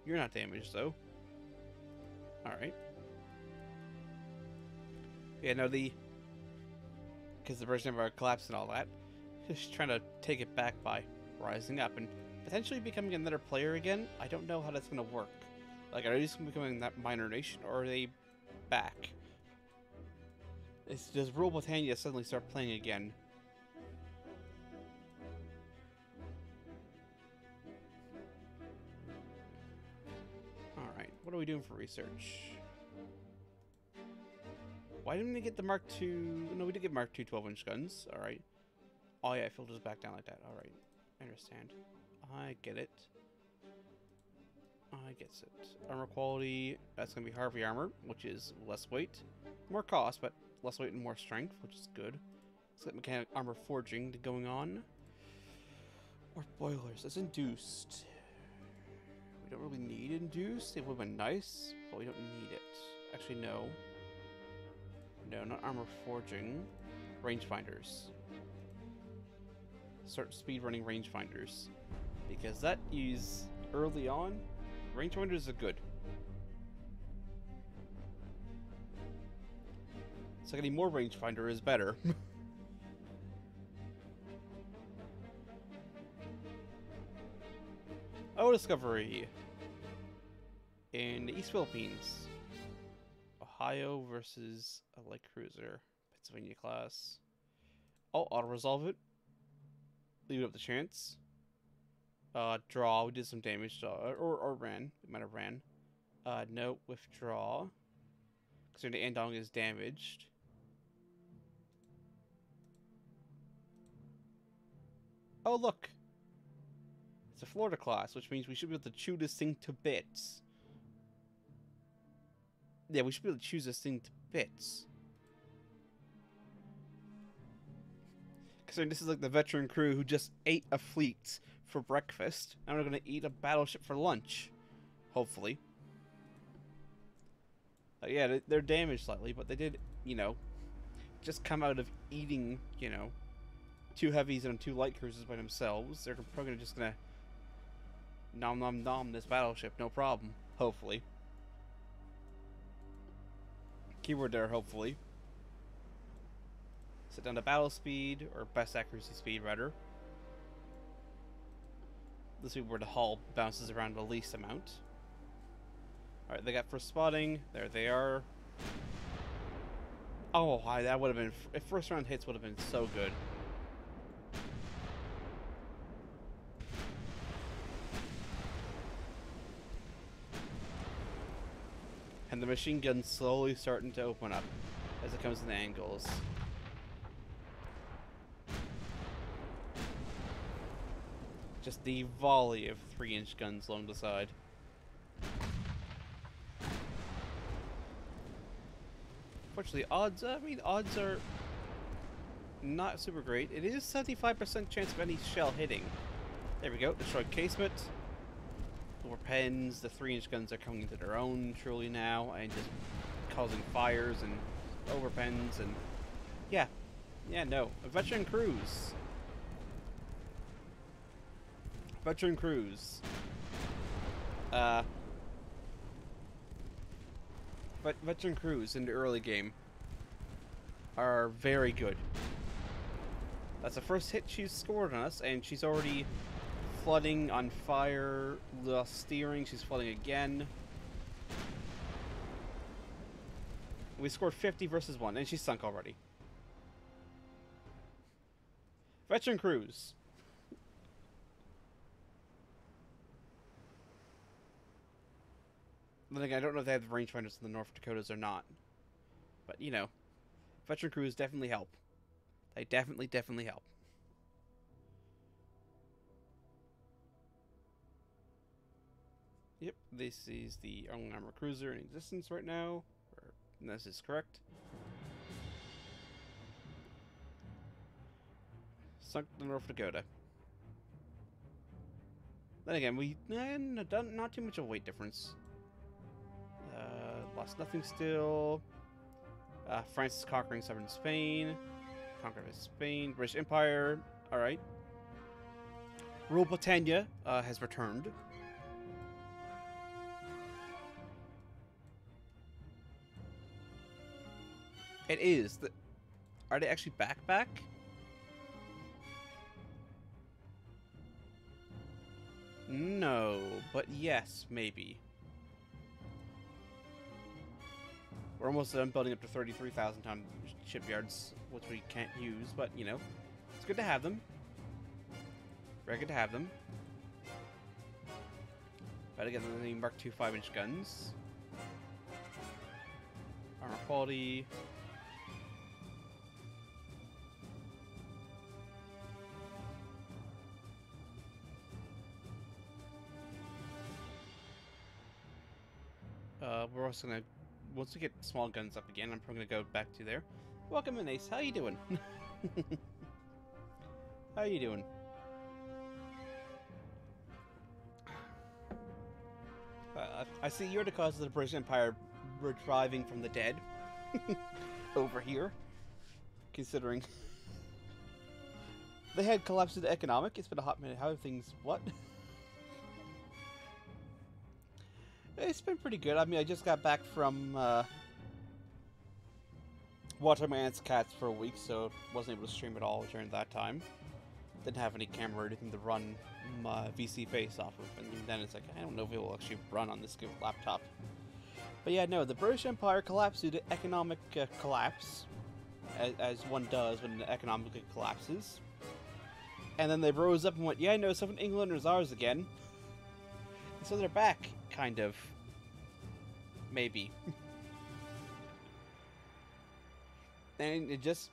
You're not damaged, though. Alright. Yeah, no, because the British Empire collapsed and all that. Just trying to take it back by rising up and potentially becoming another player again. I don't know how that's going to work. Like, are they just becoming that minor nation, or are they back? Does Rule Britannia suddenly start playing again? Alright, what are we doing for research? Why didn't we get the Mark II? No, we did get Mark II 12-inch guns. Alright. Oh yeah, it filters back down like that. Alright. I understand. I get it. I gets it. Armor quality, that's going to be Harvey armor, which is less weight. More cost, but less weight and more strength, which is good. Let's get mechanic armor forging going on. More boilers. It's induced. We don't really need induced. It would have been nice, but we don't need it. Actually, no. No, not armor forging. Rangefinders. Start speedrunning rangefinders. Because that is early on. Rangefinders are good. So getting more rangefinder is better. Oh oil discovery in the East Philippines. Ohio versus a light cruiser. Pennsylvania class. I'll auto-resolve it. Leave it up to chance. Draw. We did some damage. Or ran. It might have ran. No. Withdraw. Considering the Andong is damaged. Oh, look. It's a Florida class, which means we should be able to chew this thing to bits. Yeah, we should be able to choose this thing to bits. Considering this is like the veteran crew who just ate a fleet for breakfast, and we're going to eat a battleship for lunch. Hopefully. Yeah, they're damaged slightly, but they did, you know, just come out of eating, you know, 2 heavies and 2 light cruisers by themselves. They're probably just going to nom nom nom this battleship, no problem. Hopefully. Keyword there, hopefully. Set down to battle speed, or best accuracy speed, rather. Let's see where the hull bounces around the least amount. Alright, they got first spotting. There they are. Oh, hi, that would have been... If first round hits would have been so good. And the machine gun's slowly starting to open up as it comes in the angles. Just the volley of 3-inch guns along the side. Fortunately, odds are not super great. It is 75% chance of any shell hitting. There we go. Destroyed casement. Over pens. The 3-inch guns are coming into their own truly now and just causing fires and over pens and yeah, no. A veteran cruise. Veteran cruise. But veteran crews in the early game are very good. That's the first hit she's scored on us, and she's already flooding on fire, lost steering, she's flooding again. We scored 50 versus 1, and she's sunk already. Veteran crews. Then again, I don't know if they have the rangefinders in the North Dakotas or not. But, you know, veteran crews definitely help. They definitely help. Yep, this is the only armor cruiser in existence right now. This is correct. Sunk to North Dakota. Then again, not too much of a weight difference. Lost nothing still. France is conquering southern Spain. Conquered Spain. British Empire. Alright. Rule Britannia has returned. It is. Are they actually back? No, but yes, maybe. We're almost done building up to 33,000 ton shipyards, which we can't use, but, you know, it's good to have them. Very good to have them. But again, the Mark II 5-inch guns. Armor quality. We're also gonna, once we get small guns up again, I'm probably gonna go back to there. Welcome in, Ace. How you doing? How you doing? I see you're the cause of the British Empire reviving from the dead. Over here. Considering they had collapsed into economic. It's been a hot minute. How are things... What? It's been pretty good. I mean, I just got back from watching my aunt's cats for a week, so wasn't able to stream at all during that time. Didn't have any camera or anything to run VC face off of, and then it's like, I don't know if it will actually run on this laptop. But yeah, no, the British Empire collapsed due to economic collapse, as one does when the economically collapses. And then they rose up and went, yeah, no, Southern England is ours again. And so they're back, kind of. Maybe. And it just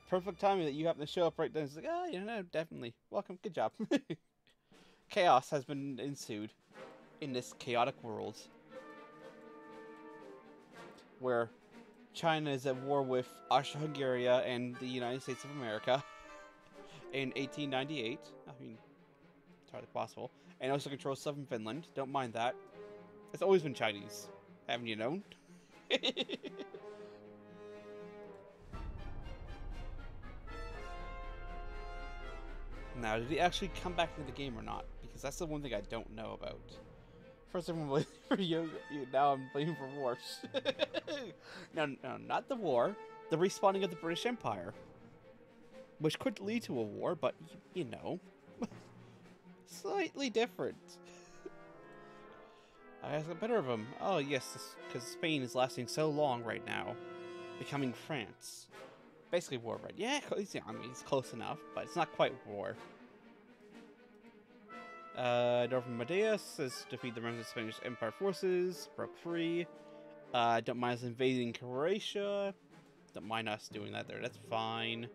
perfect timing that you happen to show up right then. It's like, oh, you know, definitely. Welcome, good job. Chaos has been ensued in this chaotic world, where China is at war with Austria-Hungary and the United States of America in 1898. I mean, it's hardly possible. And also controls southern Finland. Don't mind that. It's always been Chinese. Haven't you known? Now, did he actually come back into the game or not? Because that's the one thing I don't know about. First I'm blaming for you, now I'm blaming for war. No, not the war. The respawning of the British Empire. Which could lead to a war, but, you know. Slightly different. I have a better of them. Oh, yes, because Spain is lasting so long right now. Becoming France. Basically war, right? Yeah, I mean, it's close enough, but it's not quite war. Northern Madeus has defeated the remnants of Spanish Empire forces, broke free. Don't mind us invading Croatia. Don't mind us doing that there, that's fine.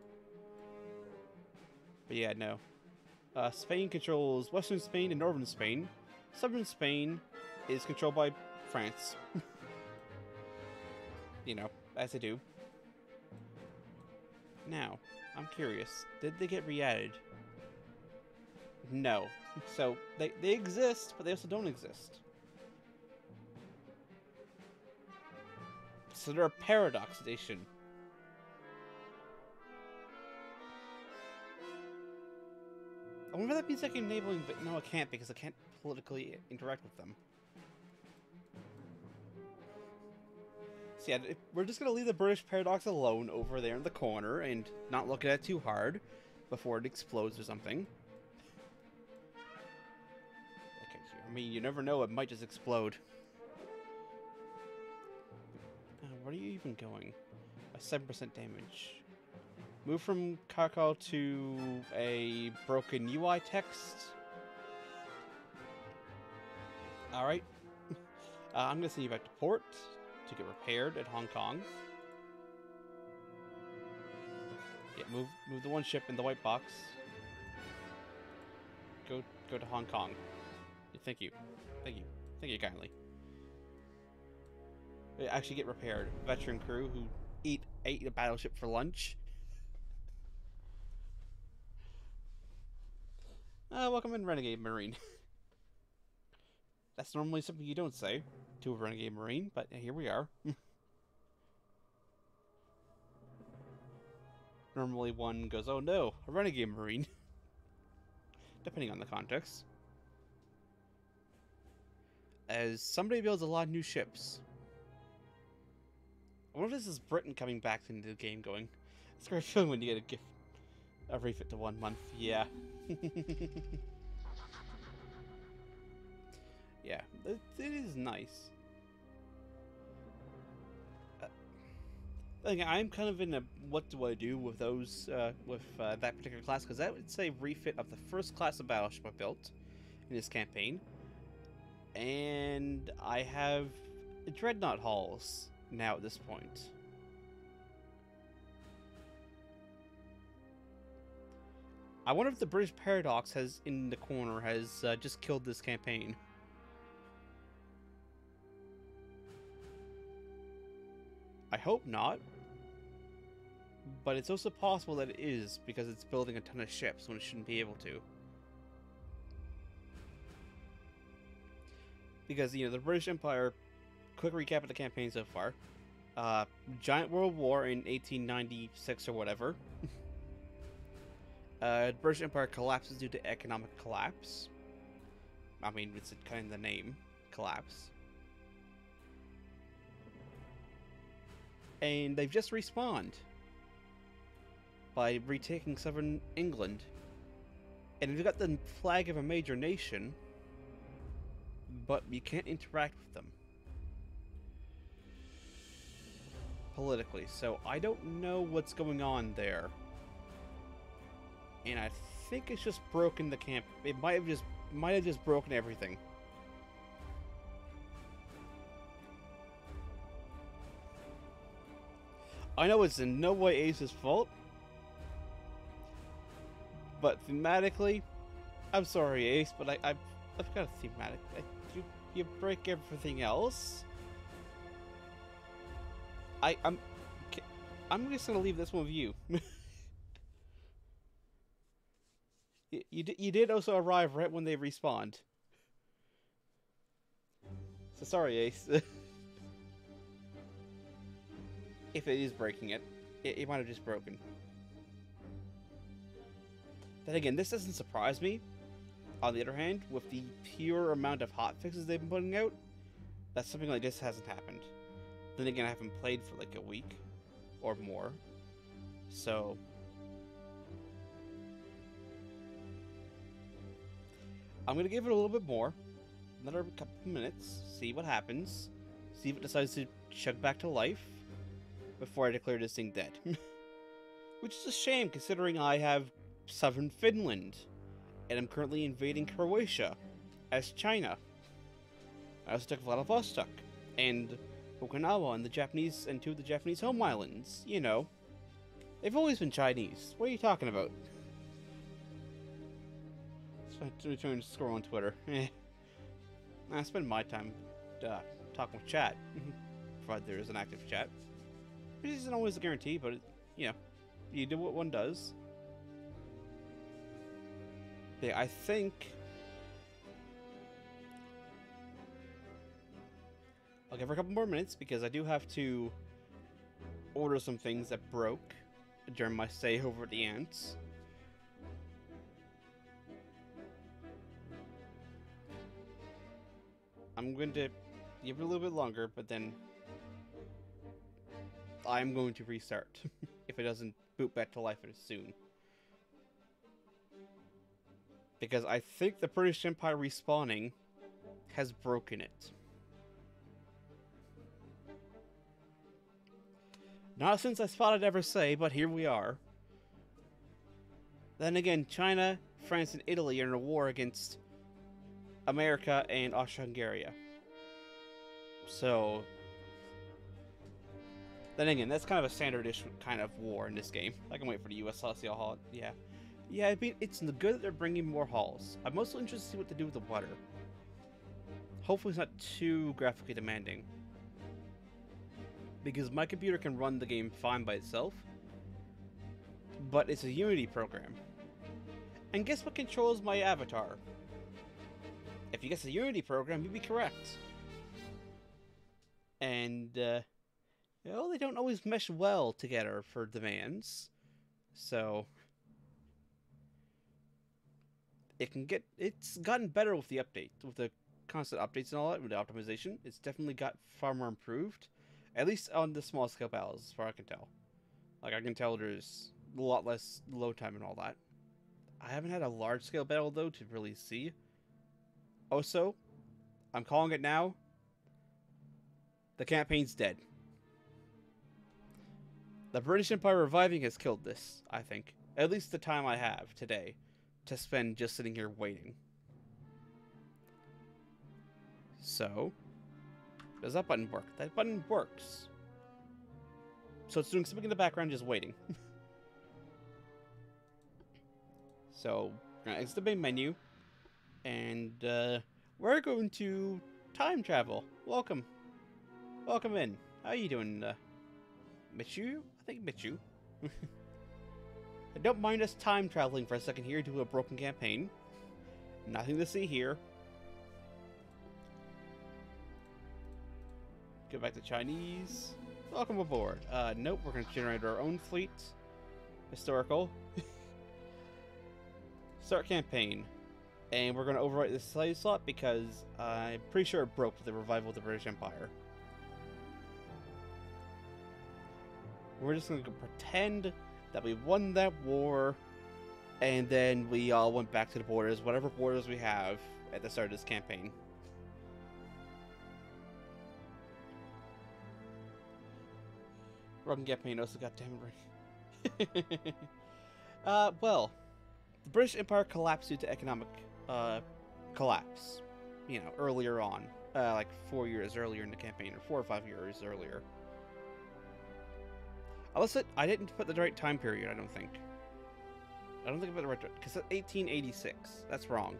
But yeah, no. Spain controls Western Spain and Northern Spain. Southern Spain is controlled by France. You know, as they do. Now, I'm curious, did they get re-added? No. So, they exist, but they also don't exist. So they're a Paradox Edition. I wonder if that means I can enabling, but no, I can't because I can't politically interact with them. So yeah, we're just gonna leave the British Paradox alone over there in the corner and not look at it too hard before it explodes or something. Okay, I mean, you never know, it might just explode. Where are you even going? A 7% damage. Move from Kakao to a broken UI text. Alright. I'm gonna send you back to port to get repaired at Hong Kong. Yeah, move the one ship in the white box. Go to Hong Kong. Thank you kindly. Actually get repaired. Veteran crew who ate a battleship for lunch. Welcome in, Renegade Marine. That's normally something you don't say to a Renegade Marine, but here we are. Normally one goes, oh no, a Renegade Marine. Depending on the context. As somebody builds a lot of new ships. I wonder if this is Britain coming back into the game going. It's a great feeling when you get a gift. A refit to 1 month, yeah. Yeah, it is nice. I'm kind of in a what do I do with those with that particular class, because that would say refit of the first class of battleship I built in this campaign, and I have Dreadnought hulls now at this point. I wonder if the British Paradox has in the corner has just killed this campaign. I hope not, but it's also possible that it is, because it's building a ton of ships when it shouldn't be able to. Because, you know, the British Empire, quick recap of the campaign so far, giant world war in 1896 or whatever. The British Empire collapses due to economic collapse. I mean, it's kind of the name, collapse. And they've just respawned by retaking southern England. And you've got the flag of a major nation, but you can't interact with them politically. So I don't know what's going on there. And I think it's just broken the camp. It might have just broken everything. I know it's in no way Ace's fault, but thematically, I'm sorry, Ace, but I've got a thematic. You break everything else. I'm just gonna leave this one with you. You did also arrive right when they respawned. So sorry, Ace. If it is breaking it, it might have just broken. Then again, this doesn't surprise me. On the other hand, with the pure amount of hotfixes they've been putting out, that something like this hasn't happened. Then again, I haven't played for like a week or more, so I'm gonna give it a little bit more, another couple of minutes, see what happens, see if it decides to chug back to life before I declare this thing dead. Which is a shame, considering I have southern Finland, and I'm currently invading Croatia as China. I also took Vladivostok and Okinawa and two of the Japanese home islands. You know, they've always been Chinese. What are you talking about? So to scroll on Twitter. I spend my time talking with chat, provided there is an active chat. Which isn't always a guarantee, but you know, you do what one does. Yeah, I think I'll give her a couple more minutes because I do have to order some things that broke during my stay over at the Ants. I'm going to give it a little bit longer, but then I'm going to restart if it doesn't boot back to life soon. Because I think the British Empire respawning has broken it. Not since I spotted ever say, but here we are. Then again, China, France, and Italy are in a war against America and Austria-Hungary. So then again, that's kind of a standard-ish kind of war in this game. I can wait for the US Celestial Hall. Yeah. Yeah, I mean, it's good that they're bringing more halls. I'm mostly interested to see what to do with the water. Hopefully it's not too graphically demanding. Because my computer can run the game fine by itself. But it's a Unity program. And guess what controls my avatar? If you guess a Unity program, you'd be correct. And, well, they don't always mesh well together for demands. So it's gotten better with the update, with the constant updates and all that, with the optimization. It's definitely got far more improved, at least on the small scale battles, as far as I can tell. Like, I can tell there's a lot less load time and all that. I haven't had a large scale battle though to really see. Also, I'm calling it now. The campaign's dead. The British Empire reviving has killed this, I think. At least the time I have today to spend just sitting here waiting. So, does that button work? That button works. So it's doing something in the background, just waiting. So, we're gonna exit the main menu, and we're going to time travel. Welcome. Welcome in. How you doing, Michu? I think Michu. I don't mind us time traveling for a second here to a broken campaign. Nothing to see here. Go back to Chinese. Welcome aboard. Nope, we're going to generate our own fleet. Historical. Start campaign. And we're going to overwrite this slave slot because I'm pretty sure it broke with the revival of the British Empire. We're just going to pretend that we won that war And then we all went back to the borders, whatever borders we have at the start of this campaign. Wrong campaign, also goddamn ring. Well, the British Empire collapsed due to economic collapse. You know, earlier on, like 4 years earlier in the campaign, or 4 or 5 years earlier. Unless I didn't put the right time period, I don't think. I don't think I put the right time, because it's 1886. That's wrong.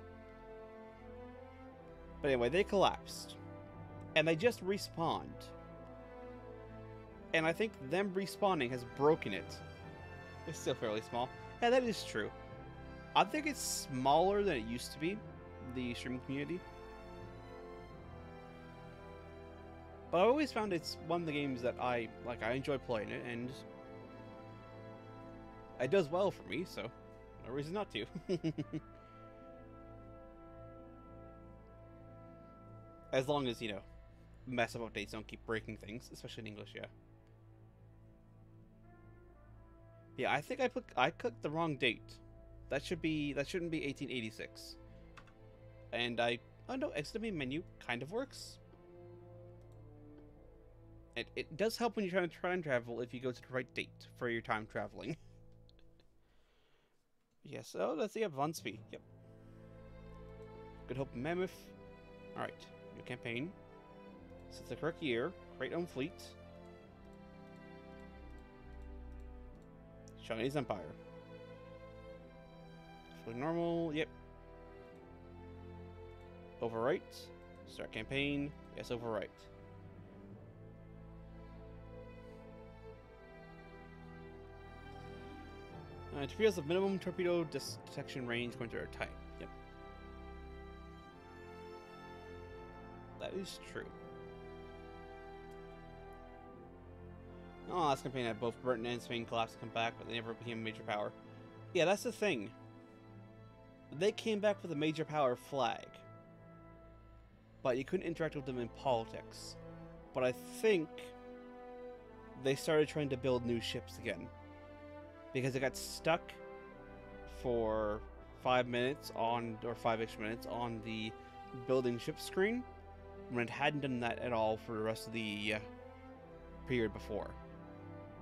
But anyway, they collapsed. And they just respawned. And I think them respawning has broken it. It's still fairly small. Yeah, that is true. I think it's smaller than it used to be, the streaming community. But I always found it's one of the games that I enjoy playing it, and it does well for me, so no reason not to. As long as, you know, massive updates don't keep breaking things, especially in English, yeah. Yeah, I think I clicked the wrong date. That shouldn't be 1886. And oh no, exit the main menu kind of works. It does help when you're trying to time travel if you go to the right date for your time traveling. Yes, oh, that's the Vonsby. Yep. Good Hope Mammoth. Alright, new campaign. Since the correct year, create own fleet. Chinese Empire. Fully normal, yep. Overwrite. Start campaign. Yes, overwrite. Torpedoes of minimum torpedo detection range going to our type. Yep. That is true. Oh, last campaign had both Britain and Spain collapse and come back, but they never became a major power. Yeah, that's the thing. They came back with a major power flag. But you couldn't interact with them in politics. But I think they started trying to build new ships again. Because it got stuck for 5 minutes on, or 5-ish minutes on the building ship screen, when it hadn't done that at all for the rest of the period before.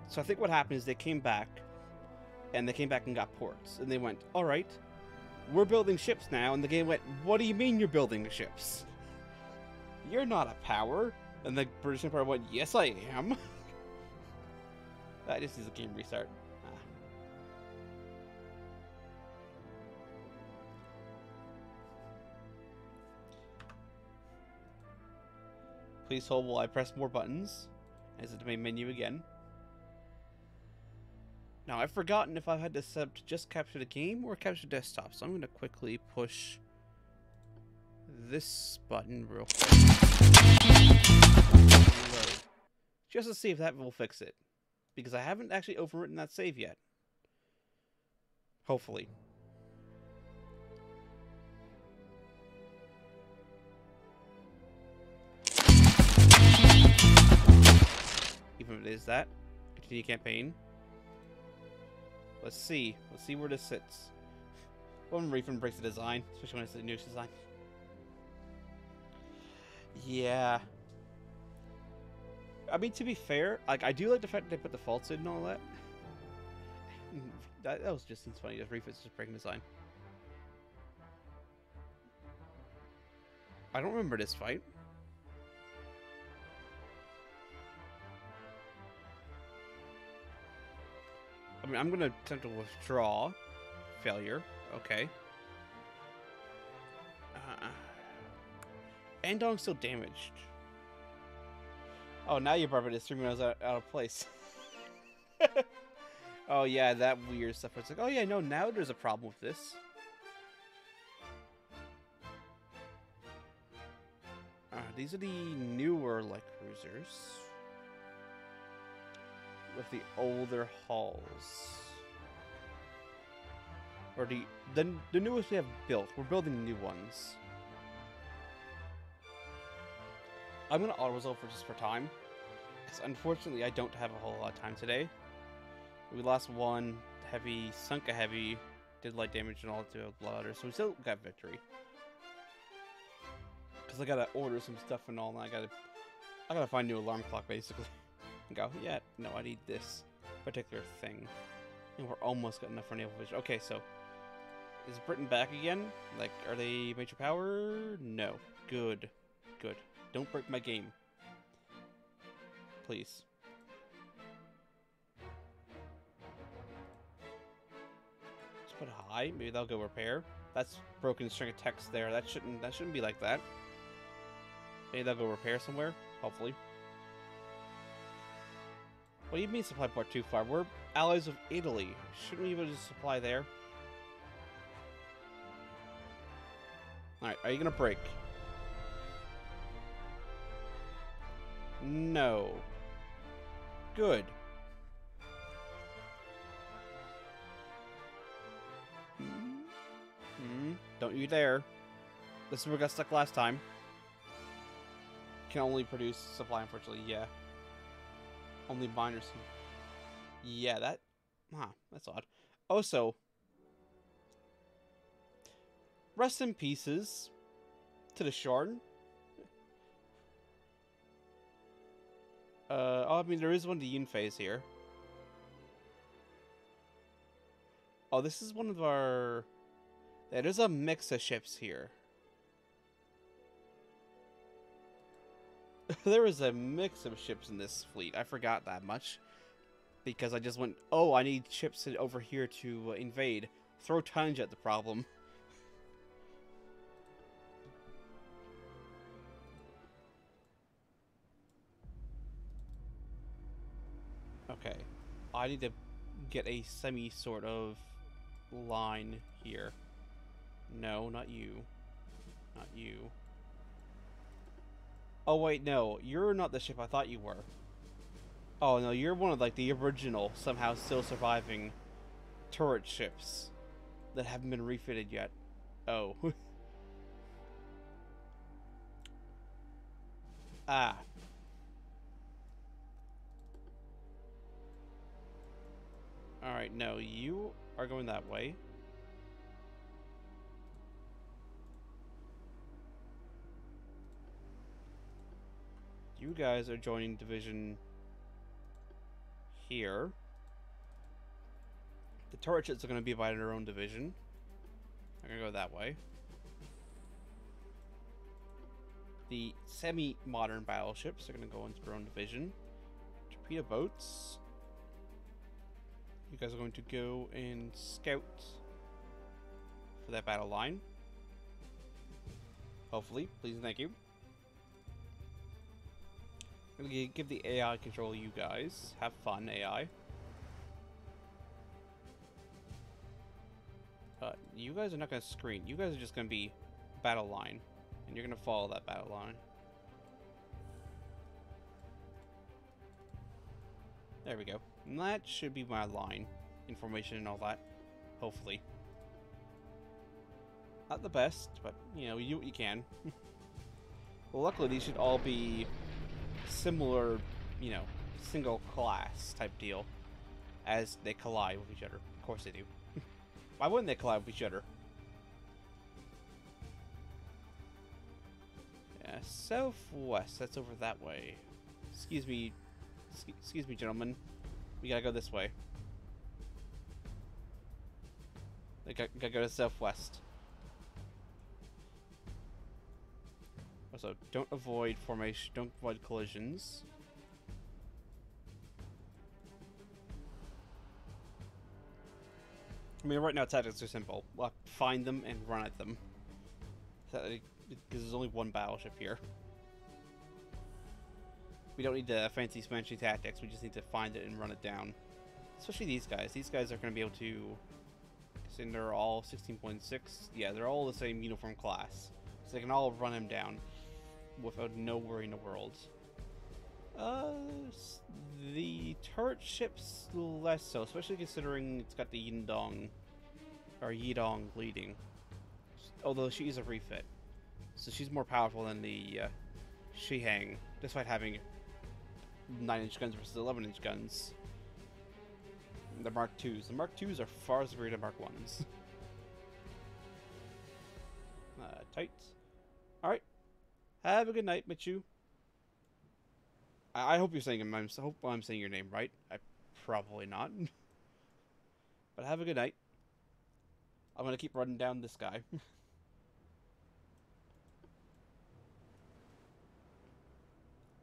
So I think what happened is they came back and got ports. And they went, alright, we're building ships now. And the game went, what do you mean you're building ships? You're not a power. And the British Empire went, yes I am. That just is a game restart. Please hold while I press more buttons. Exit the main menu again. Now, I've forgotten if I had to set up to just capture the game or capture desktop, so I'm going to quickly push this button real quick. Just to see if that will fix it. Because I haven't actually overwritten that save yet. Hopefully. Even if it is that. Continue campaign. Let's see. Let's see where this sits. One refund breaks the design, especially when it's the newest design. Yeah. I mean, to be fair, like, I do like the fact that they put the faults in and all that. That was just seems funny. Just refunds just breaking design. I don't remember this fight. I mean, I'm gonna attempt to withdraw. Failure. Okay. Andong's still damaged. Oh, now your Barbara is 3 minutes out of place. Oh yeah, that weird stuff. It's like, oh yeah, no, now there's a problem with this. These are the newer light cruisers. With the older hulls. Or the newest we have built. We're building new ones. I'm gonna auto-resolve just for time. Because unfortunately I don't have a whole lot of time today. We lost one heavy, sunk a heavy, did light damage and all to a lot, so we still got victory. Because I gotta order some stuff and all, and I gotta find a new alarm clock, basically. And go, yeah, no, I need this particular thing. And we're almost got enough for naval vision. Okay, so, is Britain back again? Like, are they major power? No. Good. Good. Don't break my game. Please. Just put high. Maybe they'll go repair. That's broken string of text there. That shouldn't be like that. Maybe they'll go repair somewhere. Hopefully. What do you mean supply port too far? We're allies of Italy. Shouldn't we be able to supply there? Alright, are you gonna break? No. Good. Don't you dare. This is where we got stuck last time. Can only produce supply, unfortunately. Yeah. Only miners. Yeah, that... Huh, that's odd. Also, rest in pieces to the Shard. Oh, I mean, there is one to Yin phase here. Oh, this is one of our... Yeah, there's a mix of ships here. There is a mix of ships in this fleet. I forgot that much. Because I just went, oh, I need ships over here to invade. Throw tonnage at the problem. Okay. I need to get a semi sort of line here. No, not you. Not you. Oh, wait, no. You're not the ship I thought you were. Oh, no, you're one of, like, the original, somehow still surviving turret ships that haven't been refitted yet. Oh. Ah. Alright, no, you are going that way. You guys are joining division here. The turret ships are going to be by their own division. I'm going to go that way. The semi-modern battleships are going to go into their own division. Torpedo boats. You guys are going to go and scout for that battle line. Hopefully. Please and thank you. I'm going to give the AI control you guys. Have fun, AI. You guys are not going to screen. You guys are just going to be battle line. And you're going to follow that battle line. There we go. And that should be my line. Information and all that. Hopefully. Not the best, but, you know, you do what you can. Well, luckily these should all be similar, you know, single class type deal as they collide with each other. Of course they do. Why wouldn't they collide with each other? Yeah, southwest. That's over that way. Excuse me, gentlemen. We gotta go this way. They gotta go to southwest. Also, don't avoid formation. Don't avoid collisions. I mean, right now tactics are simple. Well, find them and run at them. Because there's only one battleship here. We don't need the fancy smanchy tactics. We just need to find it and run it down. Especially these guys. These guys are going to be able to... Because they're all 16.6. Yeah, they're all the same uniform class. So they can all run him down without no worry in the world. The turret ship's less so, especially considering it's got the Yidong leading. Although she is a refit. So she's more powerful than the Shihang, despite having 9-inch guns versus 11-inch guns. The Mark IIs. The Mark IIs are far superior to Mark Is. tight. Alright. Have a good night, Michu. I hope you're saying I hope I'm saying your name right. I probably not. But have a good night. I'm gonna keep running down this guy.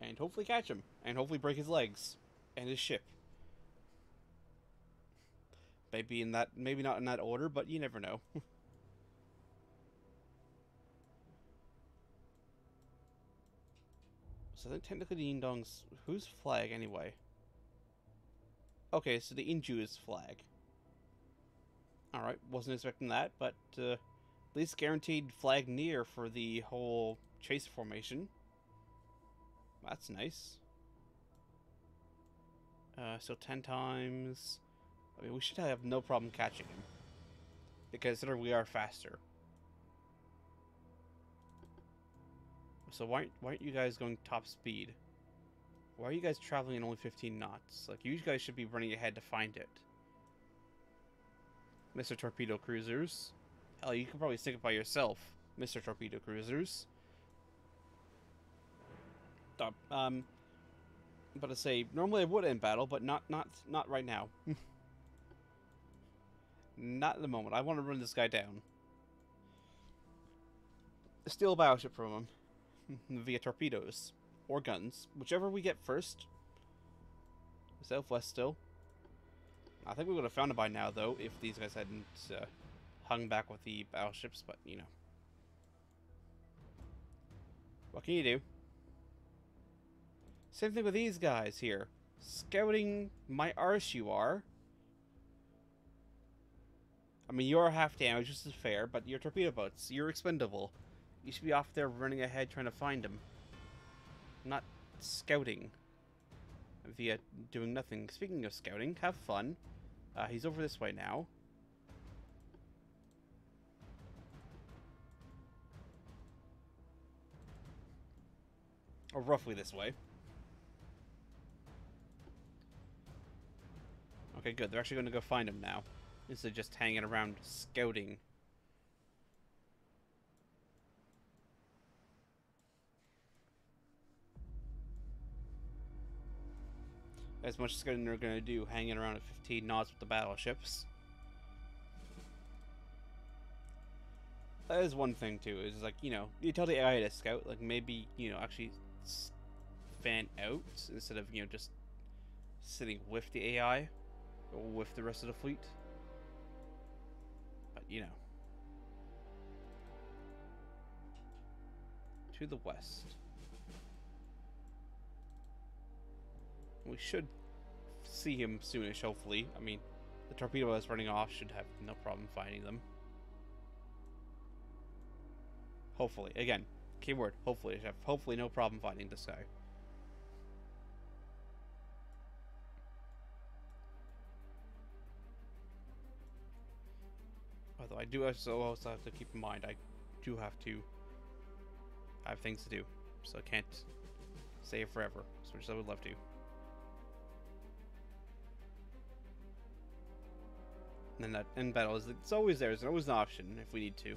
And hopefully catch him. And hopefully break his legs. And his ship. Maybe not in that order, but you never know. So then technically the Indong's... Whose flag, anyway? Okay, so the Inju's flag. Alright, wasn't expecting that, but at least guaranteed flag near for the whole chase formation. That's nice. So 10 times... I mean, we should have no problem catching him. Because we are faster. So why aren't you guys going top speed? Why are you guys traveling at only 15 knots? Like, you guys should be running ahead to find it. Mr. Torpedo Cruisers. Hell, you can probably sink it by yourself, Mr. Torpedo Cruisers. But to say, normally I would end battle, but not right now. Not at the moment. I want to run this guy down. Steal a battleship from him. Via torpedoes. Or guns. Whichever we get first. Southwest still. I think we would have found it by now, though, if these guys hadn't hung back with the battleships, but, you know. What can you do? Same thing with these guys here. Scouting my arse you are. I mean, you're half damage, which is fair, but you're torpedo boats. You're expendable. You should be off there running ahead trying to find them. Not scouting. Via doing nothing. Speaking of scouting, have fun. He's over this way now. Or roughly this way. Okay, good. They're actually going to go find him now. Instead of just hanging around scouting. As much scouting they're going to do, hanging around at 15 knots with the battleships. That is one thing, too. Is like, you know, you tell the AI to scout, like, maybe, you know, actually fan out instead of, you know, just sitting with the AI or with the rest of the fleet. But, you know. To the west. We should see him soonish, hopefully. I mean, the torpedo that's running off should have no problem finding them. Hopefully. Again, keyword, hopefully. Have hopefully no problem finding this guy. Although I do also have to keep in mind, I do have to have things to do. So I can't stay here forever, which I would love to. And then that end battle is, it's always there. It's always an option if we need to.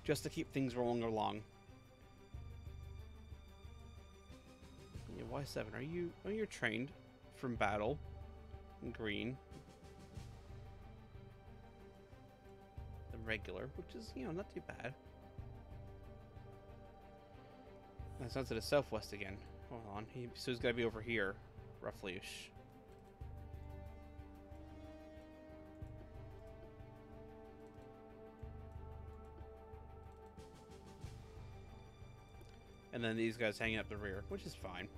Just to keep things rolling along. Yeah, Y7, are you... Oh, you're trained from battle. In green. The regular, which is, you know, not too bad. That's not to the southwest again. Hold on. So he's got to be over here, roughly-ish. And then these guys hanging up the rear, which is fine.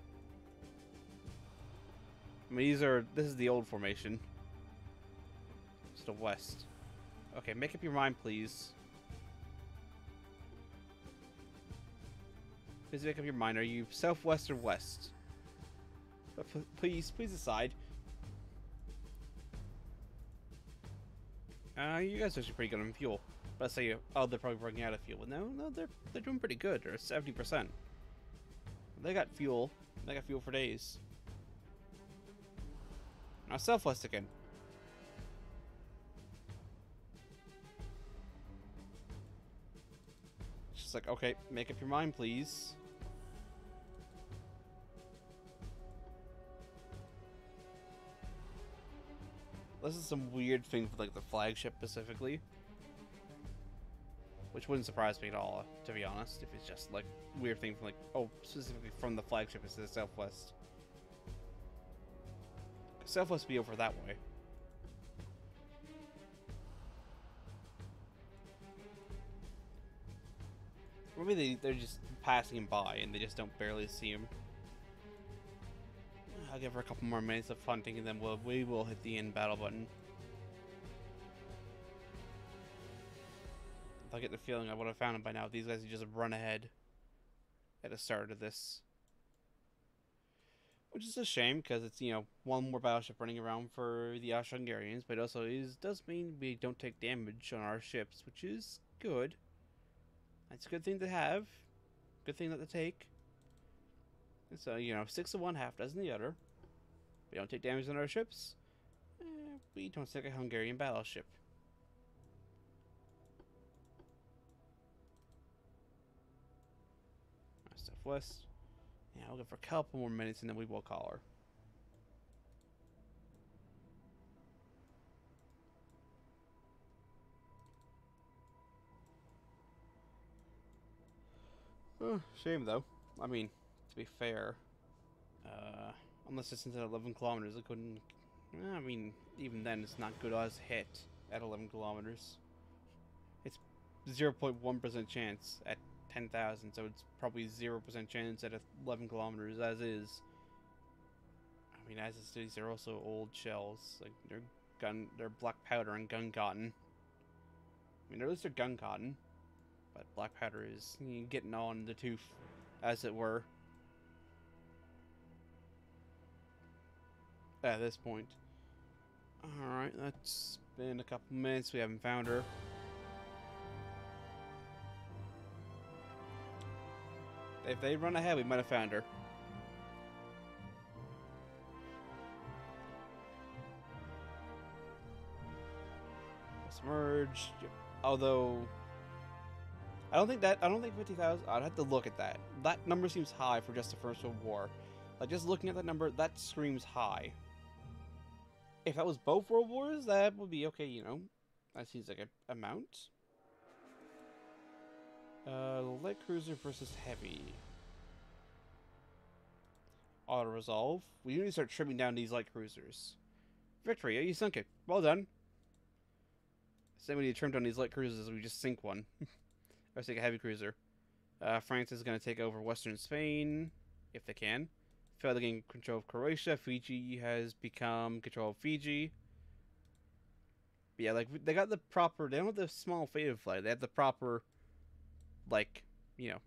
I mean, this is the old formation. It's the west. Okay, make up your mind, please. Please make up your mind. Are you southwest or west? But please decide. You guys are actually pretty good on fuel. Let's say, oh, they're probably running out of fuel. No, they're doing pretty good. They're 70%. They got fuel. They got fuel for days. Now southwest again. It's like, okay, make up your mind, please. This is some weird thing for like the flagship specifically, which wouldn't surprise me at all, to be honest. If it's just like weird thing from like, oh, specifically from the flagship instead of Southwest. Southwest be over that way. Maybe they're just passing him by and they just don't barely see him. I'll give her a couple more minutes of hunting and then we will hit the end battle button. I get the feeling I would have found him by now. These guys would just run ahead at the start of this. Which is a shame because it's, you know, one more battleship running around for the Austro-Hungarians, but it also does mean we don't take damage on our ships, which is good. That's a good thing to have. Good thing not to take. So, you know, 6 of one, half dozen the other. We don't take damage on our ships. We don't sink a Hungarian battleship. Southwest. Yeah, I'll go for a couple more minutes and then we will call her. Oh, shame though. I mean, to be fair, unless it's into 11 kilometers, it couldn't. I mean, even then, it's not good odds hit at 11 kilometers. It's 0.1% chance at 10,000, so it's probably 0% chance at 11 kilometers as is. I mean, as is, these are also old shells. Like they're black powder and gun cotton. I mean, at least they're gun cotton, but black powder is getting on the tooth, as it were. At this point. Alright, that's been a couple minutes. We haven't found her. If they run ahead, we might have found her. Submerged. Although I don't think 50,000. I'd have to look at that. That number seems high for just the First World War. Like, just looking at that number, that screams high. If that was both World Wars, that would be okay, you know. That seems like a amount. Light cruiser versus heavy. Auto resolve. We need to start trimming down these light cruisers. Victory, you sunk it. Well done. Same way you trim down these light cruisers, we just sink one. Or sink a heavy cruiser. France is going to take over Western Spain, if they can. Failed to gain control of Croatia. Fiji has become control of Fiji. But yeah, like, they got the proper... They don't have the small faded flag. They have the proper, like, you know,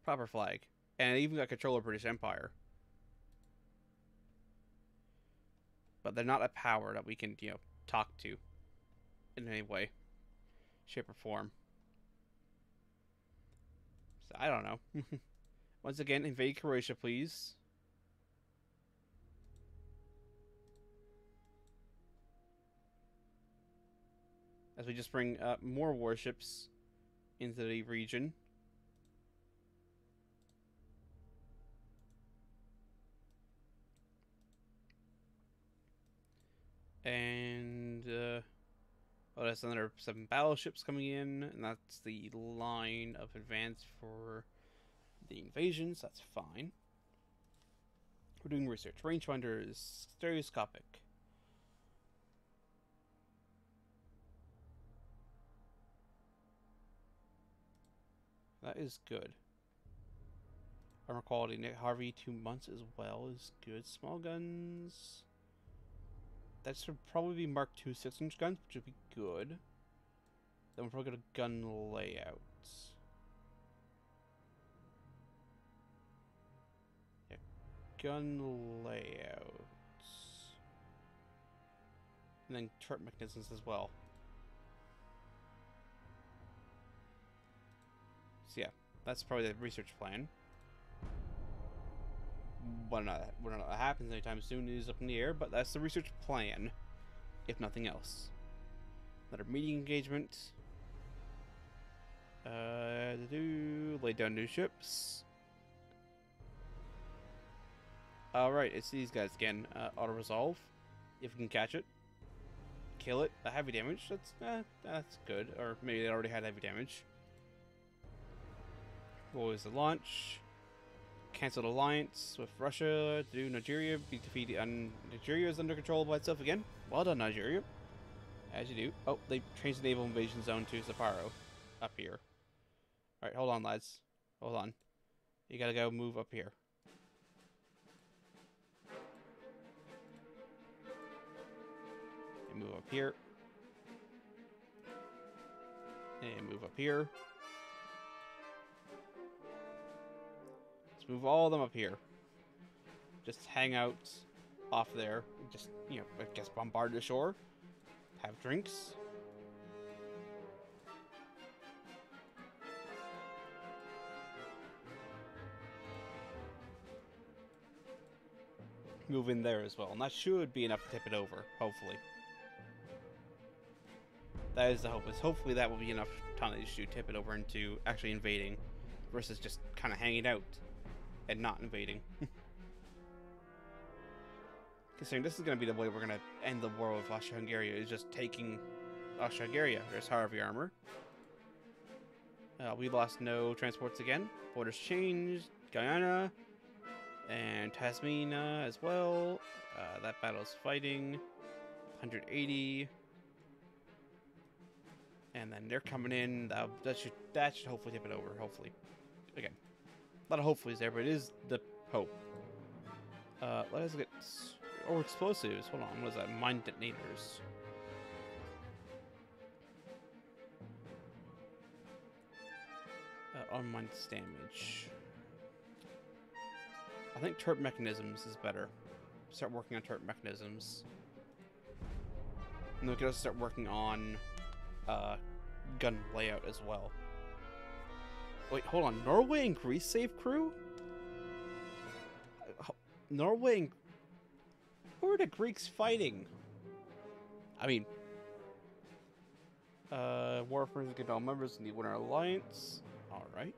proper flag. And they even got control of British Empire. But they're not a power that we can, you know, talk to in any way, shape, or form. So, I don't know. Once again, invade Croatia, please. As we just bring more warships into the region. And, oh, that's another 7 battleships coming in, and that's the line of advance for the invasions. That's fine. We're doing research. Rangefinders, stereoscopic. That is good. Armor quality, Nick Harvey, 2 months as well is good. Small guns. That should probably be Mark II 6-inch guns, which would be good. Then we're probably going to gun layouts. Yeah, gun layouts. And then turret mechanisms as well. So yeah, that's probably the research plan. Whether or not that happens anytime soon is up in the air, but that's the research plan, if nothing else. Another meeting engagement. Lay down new ships. Alright, it's these guys again. Auto-resolve. If we can catch it. Kill it. Heavy damage. That's good. Or maybe they already had heavy damage. What was the launch? Cancelled alliance with Russia. Do Nigeria be defeated? Nigeria is under control by itself again. Well done, Nigeria. As you do. Oh, they changed the naval invasion zone to Sapporo. Up here. Alright, hold on, lads. Hold on. You gotta go move up here. And move up here. And move up here. Let's move all of them up here. Just hang out off there. Just, you know, I guess bombard the shore. Have drinks. Move in there as well. And that should be enough to tip it over, hopefully. That is the hope. Is hopefully that will be enough tonnage to tip it over into actually invading versus just kind of hanging out and not invading. Considering this is going to be the way we're going to end the war with Austria-Hungary, is just taking Austria-Hungary. There's Harvey armor. We lost no transports again. Borders changed. Guyana and Tasmania as well. That battle's fighting. 180. And then they're coming in. That should hopefully tip it over. Hopefully. Again, a lot of hopefullys there, but it is the hope. Let us get... Or explosives. Hold on. What is that? Mine detonators. Unmine damage. I think turret mechanisms is better. Start working on turret mechanisms. And then we can also start working on gun layout as well. Wait, hold on. Norway and Greece save crew? Norway and... Who are the Greeks fighting? I mean... War friends get all members in the Winter Alliance. Alright.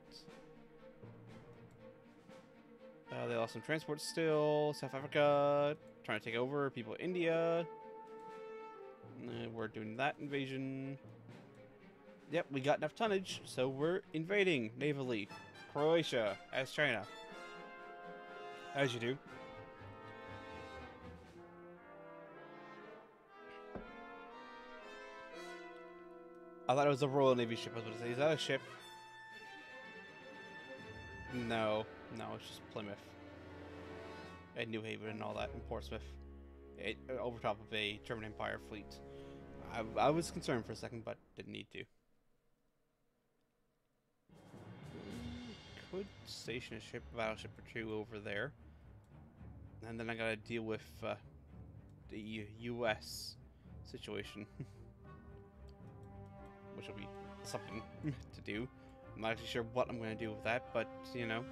They lost some transport still. South Africa trying to take over. People in India. We're doing that invasion. Yep, we got enough tonnage, so we're invading navally. Croatia as China. As you do. I thought it was a Royal Navy ship. I was going to say, is that a ship? No, it's just Plymouth. And New Haven and all that, and Portsmouth. Over top of a German Empire fleet. I was concerned for a second, but didn't need to. Could station a ship, battleship or two over there. And then I gotta deal with the US situation. Which will be something to do. I'm not actually sure what I'm going to do with that, but, you know.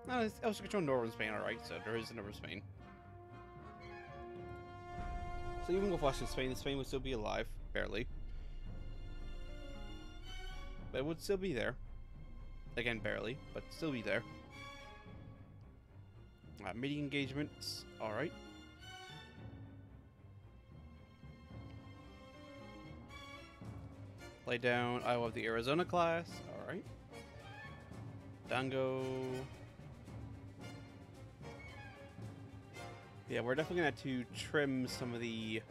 No, I also control Northern Spain, alright, so there is a Northern Spain. So even with Western Spain would still be alive, barely. But it would still be there. Again, barely, but still be there. Meeting engagements, alright. Lay down Iowa of the Arizona class. Alright. Dango. Yeah, we're definitely gonna have to trim some of the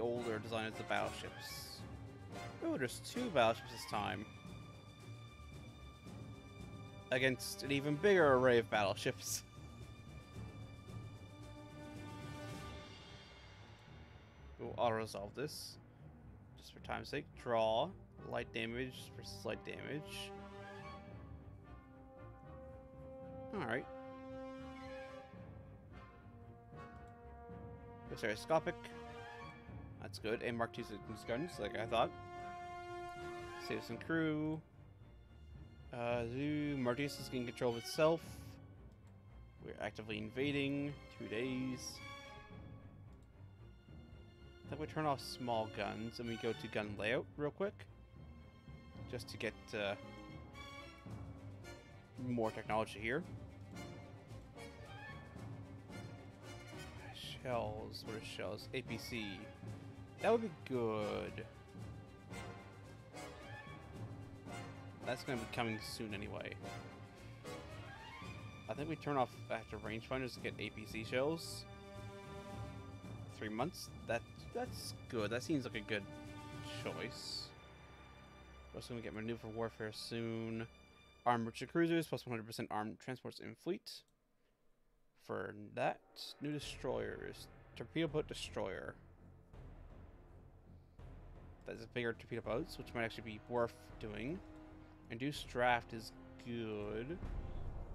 older designs of the battleships. Oh, there's 2 battleships this time. Against an even bigger array of battleships. We'll auto-resolve this. Just for time's sake. Draw. Light damage versus light damage. Alright. Stereoscopic. That's good. And Mark II guns, like I thought. Save some crew. Martius is getting control of itself. We're actively invading. 2 days. think we turn off small guns and we go to gun layout real quick. Just to get more technology here. Shells. What are shells? APC. That would be good. That's going to be coming soon anyway. I think we turn off active rangefinders to get APC shells. 3 months? That's good. That seems like a good choice. We're also going to get maneuver warfare soon. Armed merchant cruisers, plus 100% armed transports in fleet. For that, new destroyers. Torpedo boat destroyer. That's bigger torpedo boats, which might actually be worth doing. Induced draft is good,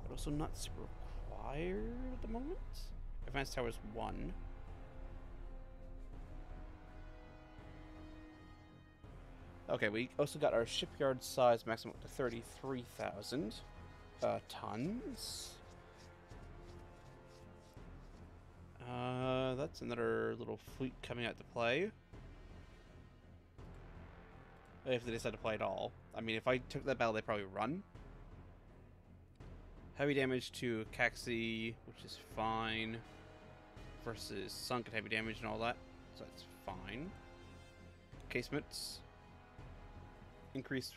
but also not super required at the moment. Advanced towers 1. Okay, we also got our shipyard size maximum up to 33,000 tons. That's another little fleet coming out to play. If they decide to play at all. I mean, if I took that battle, they'd probably run. Heavy damage to Caxi, which is fine. Versus sunk and heavy damage and all that. So that's fine. Casements. Increased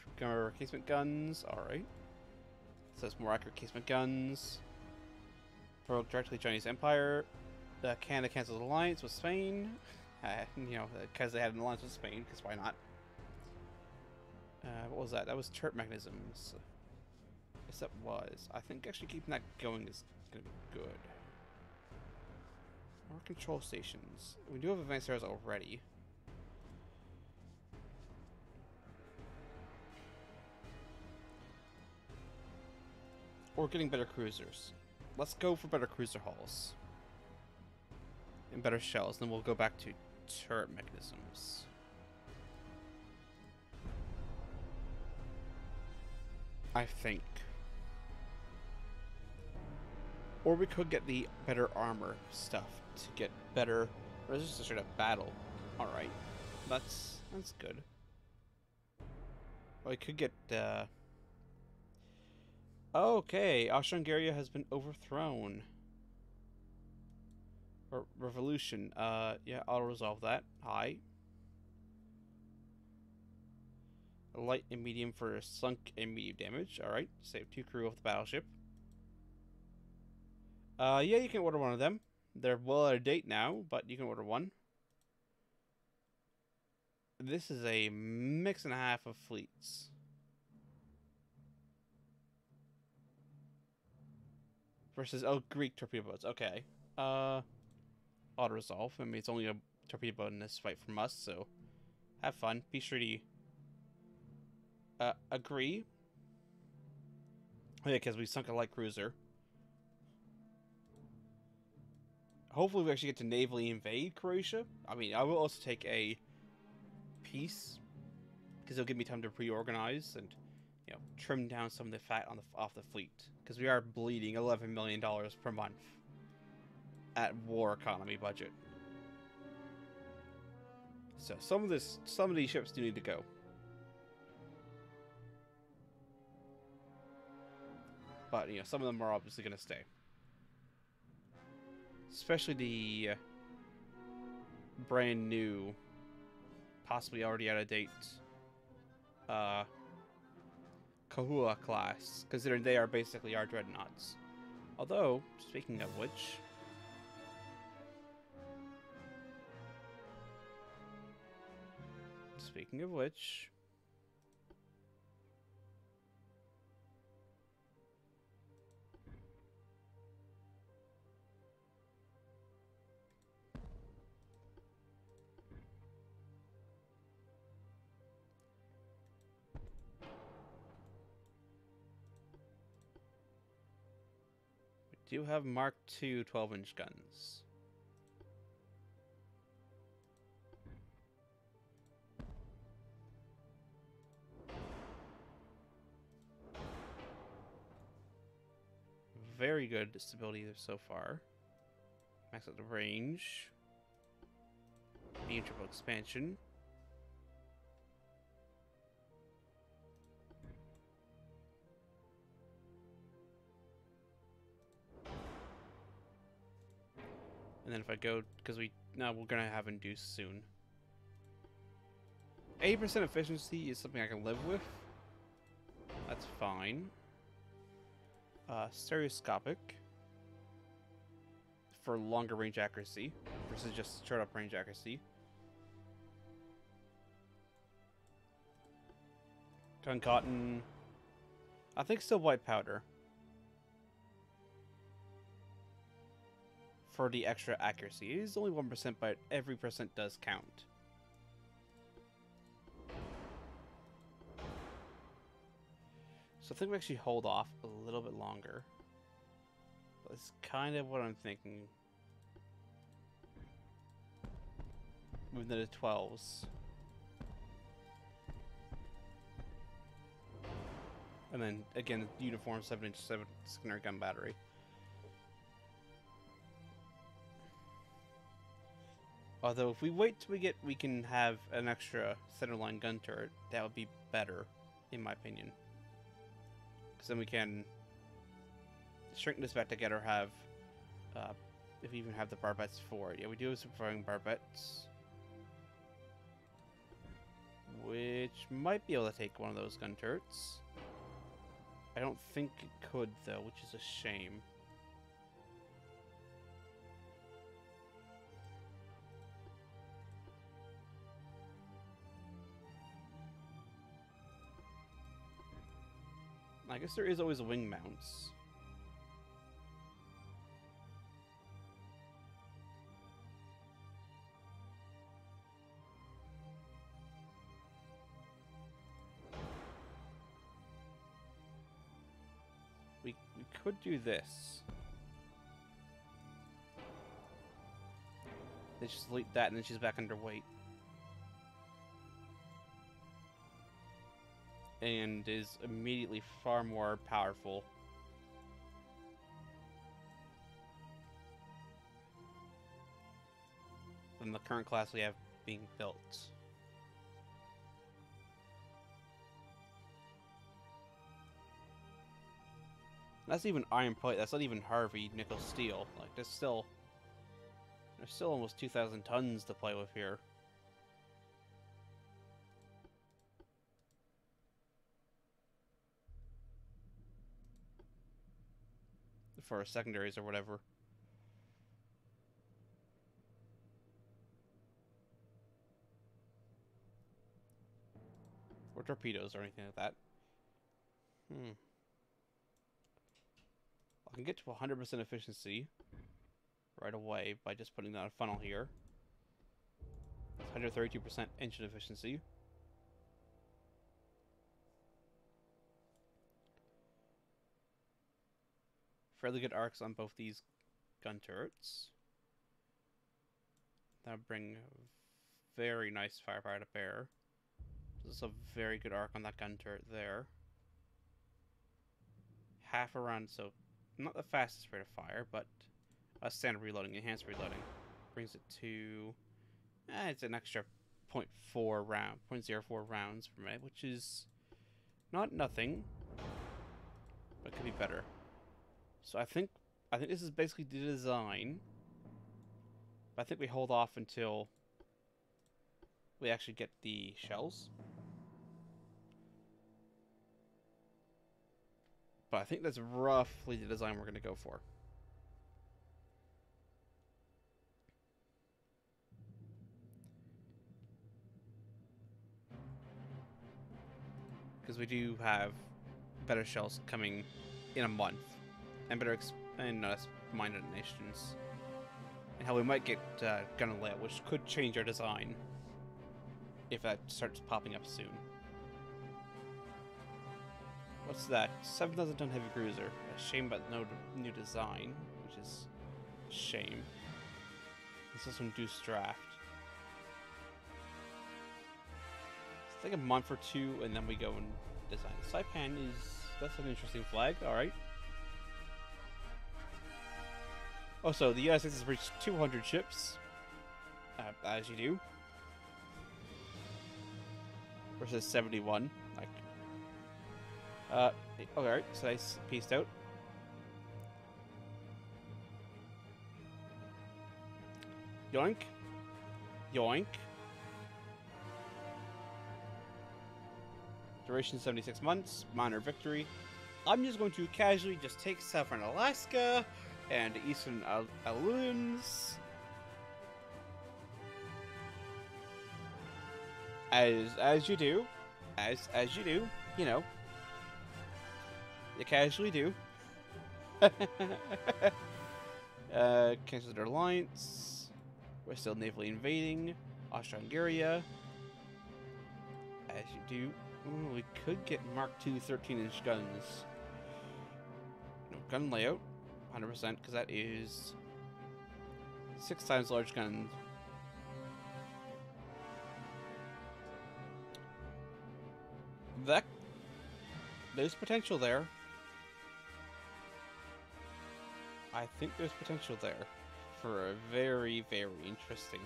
casement guns. Alright. So it's more accurate casement guns. Provoke directly Chinese Empire. Canada cancels alliance with Spain. You know, because they had an alliance with Spain, because why not? What was that? That was turret mechanisms. Yes, that was. I think actually keeping that going is going to be good. More control stations. We do have advanced areas already. Or getting better cruisers. Let's go for better cruiser hulls. And better shells. Then we'll go back to turret mechanisms. I think. Or we could get the better armor stuff to get better resistance to straight up battle. Alright. That's good. Well, we could get okay, Austria-Hungary has been overthrown. Or revolution. Yeah, I'll resolve that. Hi. Light and medium for sunk and medium damage. Alright, save 2 crew off the battleship. Yeah, you can order one of them. They're well out of date now, but you can order one. This is a mix and a half of fleets. Versus, oh, Greek torpedo boats. Okay. Auto-resolve. I mean, it's only a torpedo boat in this fight from us, so have fun. Peace treaty. Agree. Oh, yeah, because we sunk a light cruiser. Hopefully we actually get to navally invade Croatia. I mean, I will also take a peace, because it'll give me time to reorganize and, you know, trim down some of the fat on off the fleet. Because we are bleeding $11 million per month at war economy budget. So some of these ships do need to go. But, you know, some of them are obviously going to stay. Especially the brand new, possibly already out of date, Kahua class, considering they are basically our dreadnoughts. Although, speaking of which, we do have Mark II 12-inch guns. Very good stability so far. Max out the range. beam triple expansion. And then if I go, because we're gonna have induce soon. 80% efficiency is something I can live with. That's fine. Stereoscopic for longer range accuracy versus just straight up range accuracy. Cotton. I think still white powder. For the extra accuracy. It is only 1%, but every percent does count. So I think we actually hold off a little bit longer. That's kind of what I'm thinking. Moving to the 12s. And then, again, uniform 7-inch 7-Skinner gun battery. Although, if we wait till we can have an extra centerline gun turret, that would be better, in my opinion. Because then we can shrink this back together, have, if we even have the barbettes for it. Yeah, we do have superfiring barbettes. Which might be able to take one of those gun turrets. I don't think it could, though, which is a shame. I guess there is always wing mounts. We could do this. They just delete that and then she's back underweight. And is immediately far more powerful. Than the current class we have being built. That's even iron plate. That's not even Harvey nickel steel. Like there's still almost 2,000 tons to play with here. For secondaries or whatever. Or torpedoes or anything like that. I can get to 100% efficiency right away by just putting down a funnel here. 132% engine efficiency. Fairly good arcs on both these gun turrets. That'll bring very nice firepower to bear. This is a very good arc on that gun turret there. Half a round, so not the fastest rate of fire, but a standard reloading, enhanced reloading. Brings it to, it's an extra 0.04 rounds per minute, which is not nothing, but could be better. So I think this is basically the design. But I think we hold off until we actually get the shells. But I think that's roughly the design we're going to go for. Because we do have better shells coming in a month. And better mine detonations. And how we might get gun layout, which could change our design. If that starts popping up soon. What's that? 7,000 ton heavy cruiser. A shame about no new design, which is a shame. This is from Deuce Draft. It's like a month or two, and then we go and design. Saipan that's an interesting flag. All right. Oh, so the United States has reached 200 ships, as you do. versus 71. Like, alright, so I pieced out. Yoink. Yoink. Duration 76 months. Minor victory. I'm just going to casually just take Southern Alaska and Eastern Aleuns. As you do. As you do. You know. You casually do. Cancel their alliance. We're still navally invading Austria-Hungary. As you do. Ooh, we could get Mark II 13-inch guns. No, gun layout, 100%, because that is 6 times large guns. There's potential there. I think there's potential there for a very, very interesting.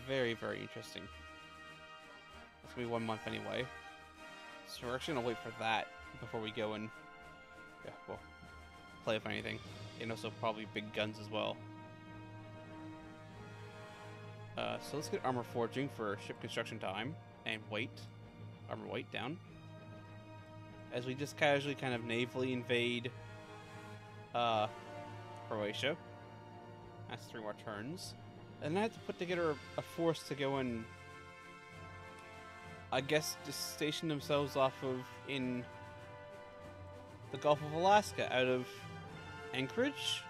Very, very interesting. It's gonna be 1 month anyway. So we're actually gonna wait for that before we go and, yeah, well, play with anything. And also probably big guns as well. So let's get armor forging for ship construction time. And weight. Armor weight down. As we just casually kind of navally invade Croatia. That's 3 more turns. And I have to put together a force to go and, I guess, just station themselves off of in the Gulf of Alaska, out of Anchorage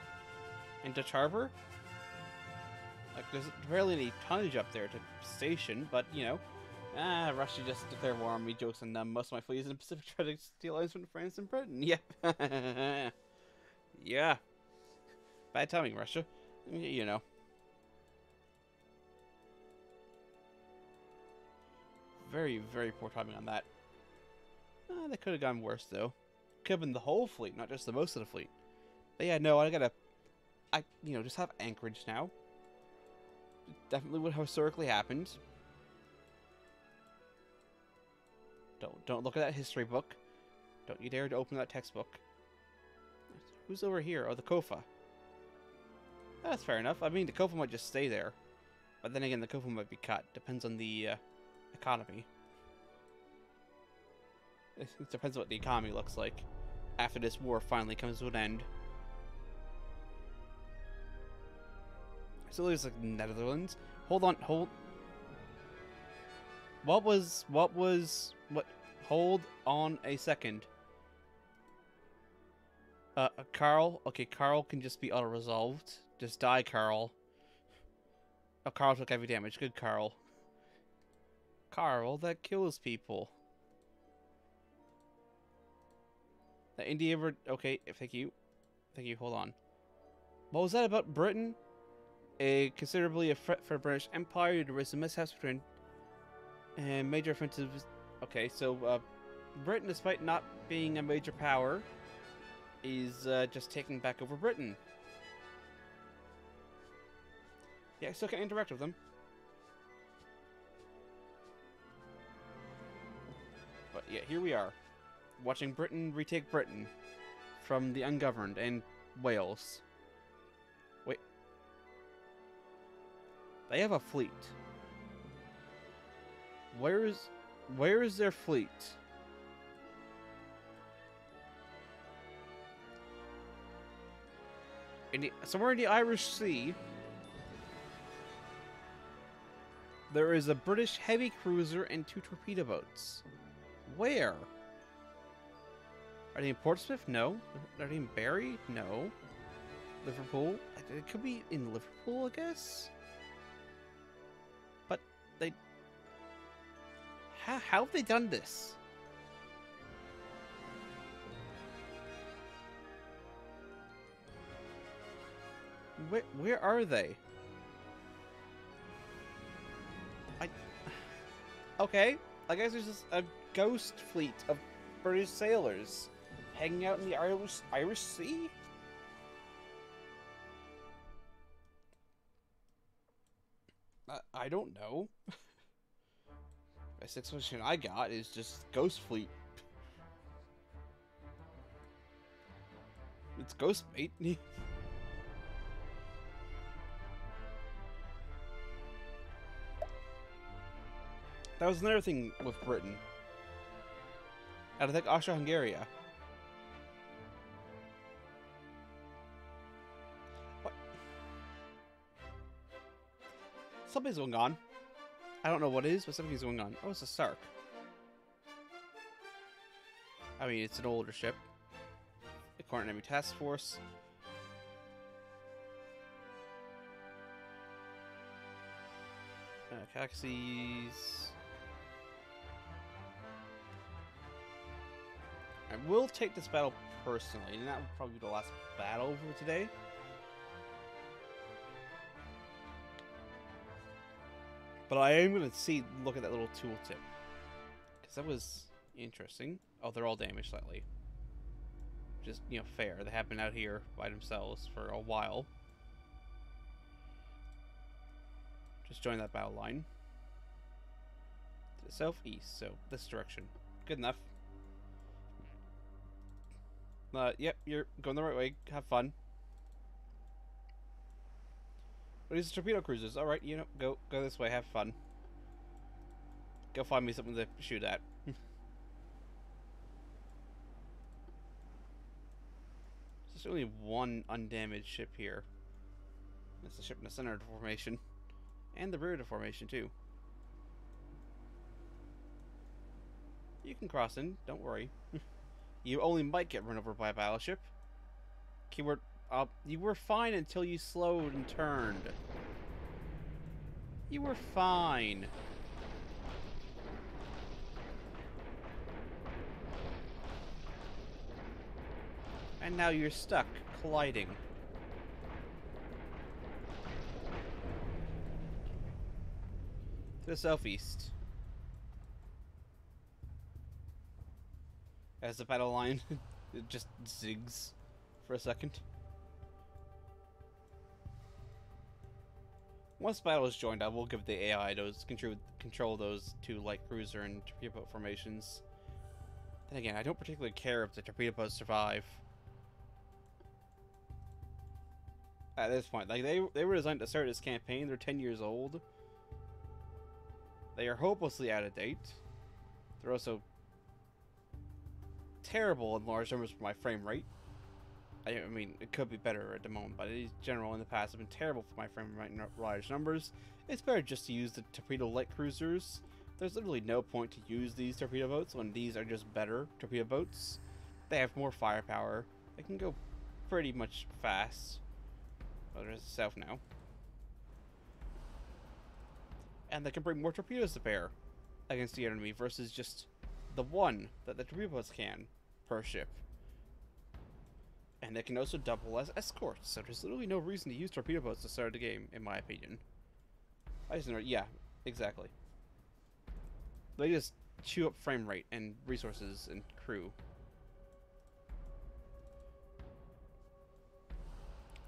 and Dutch Harbor. Like, there's barely any tonnage up there to station, but, you know, Russia just declared war on me, jokes on them. Most of my fleet is in the Pacific, trying to steal islands from France and Britain. Yep. Yeah. Bad timing, Russia. You know. Very, very poor timing on that. That could have gone worse, though. Could have been the whole fleet, not just the most of the fleet. But yeah, no, you know, just have Anchorage now. Definitely would have historically happened. Don't look at that history book. Don't you dare to open that textbook. Who's over here? Oh, the Kofa. That's fair enough. I mean, the Kofa might just stay there. But then again, the Kofa might be cut. Depends on the economy. It depends on what the economy looks like after this war finally comes to an end. So there's like Netherlands. Hold on, hold. What? Hold on a second. Carl. Okay, Carl can just be auto-resolved. Just die, Carl. Oh, Carl took heavy damage. Good, Carl. Carl, that kills people. The India... Okay, thank you. Thank you, hold on. What was that about Britain? Considerably a threat for the British Empire. There was some mishaps between... And major offensives... Okay, so, Britain, despite not being a major power, is, just taking back over Britain. Yeah, I still can't interact with them. But yeah, here we are. Watching Britain retake Britain from the ungoverned and Wales. Wait. They have a fleet. Where is their fleet? Somewhere in the Irish Sea, there is a British heavy cruiser and 2 torpedo boats. Where? Are they in Portsmouth? No. Are they in Barry? No. Liverpool? It could be in Liverpool, I guess? But they... How have they done this? Where are they? Okay, I guess there's just a ghost fleet of British sailors hanging out in the Irish Sea? I don't know. The sixth mission I got is just Ghost Fleet. It's Ghost Bait. That was another thing with Britain. I think Austria-Hungary. What? Something's going on. I don't know what it is, but something's going on. Oh, it's a Sark. I mean, it's an older ship. A current enemy task force. Galaxies. I will take this battle personally, and that will probably be the last battle for today. But I am going to look at that little tooltip. Because that was interesting. Oh, they're all damaged slightly. Just, you know, fair. They have been out here by themselves for a while. Just join that battle line. To the southeast, so this direction. Good enough. Yep, you're going the right way. Have fun. But these are torpedo cruisers. Alright, you know, go this way. Have fun. Go find me something to shoot at. There's only one undamaged ship here. It's the ship in the center of the formation. And the rear of the formation, too. You can cross in. Don't worry. You only might get run over by a battleship. Keyword, you were fine until you slowed and turned. You were fine. And now you're stuck, colliding. To the southeast. As the battle line it just zigs for a second. Once battle is joined, I will give the AI those control those two light cruiser and torpedo boat formations. Then again, I don't particularly care if the torpedo boats survive. At this point, like they were designed to start this campaign. They're 10 years old. They are hopelessly out of date. They're also terrible in large numbers for my frame rate. I mean, it could be better at the moment, but in general, in the past, have been terrible for my frame rate in large numbers. It's better just to use the torpedo light cruisers. There's literally no point to use these torpedo boats when these are just better torpedo boats. They have more firepower. They can go pretty much fast. Oh, there's the south now. And they can bring more torpedoes to bear against the enemy versus just the one that the torpedo boats can per ship. And they can also double as escorts, so there's literally no reason to use torpedo boats to start the game, in my opinion. I just know, yeah, exactly. They just chew up frame rate and resources and crew.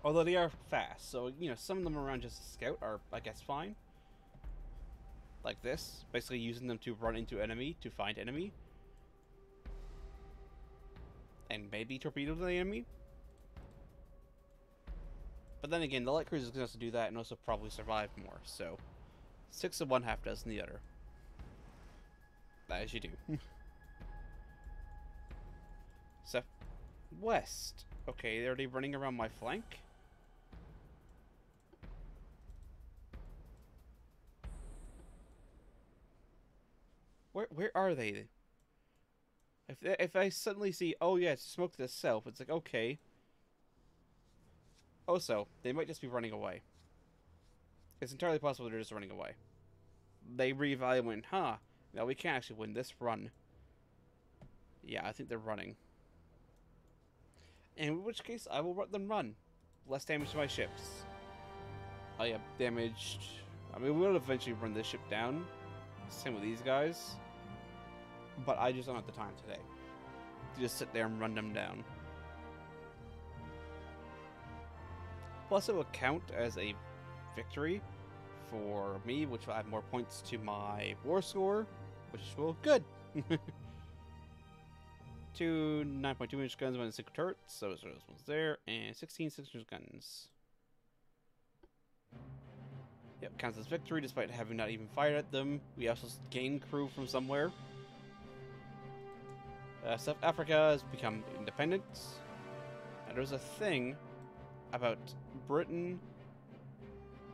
Although they are fast, so, you know, some of them around just a scout are, I guess, fine. Like this, basically using them to run into enemy, to find enemy. And maybe torpedo the enemy. But then again, the light cruisers can also do that and also probably survive more, so 6 of one, half dozen the other. As you do. So, west. Okay, they're already running around my flank. Where are they? If I suddenly see, oh yeah, it's smoke to the south, it's like, okay. Also, they might just be running away. It's entirely possible they're just running away. They reevaluate, huh? No, we can't actually win this run. Yeah, I think they're running. In which case, I will let them run. Less damage to my ships. Oh yeah, damaged. I mean, we'll eventually run this ship down. Same with these guys. But I just don't have the time today to just sit there and run them down. Plus, it will count as a victory for me, which will add more points to my war score. which is well, good. Two 9.2-inch guns, one single turrets, so those ones there, and 16 6-inch guns. Yep, counts as victory despite having not even fired at them. We also gained crew from somewhere. South Africa has become independent. And there's a thing about Britain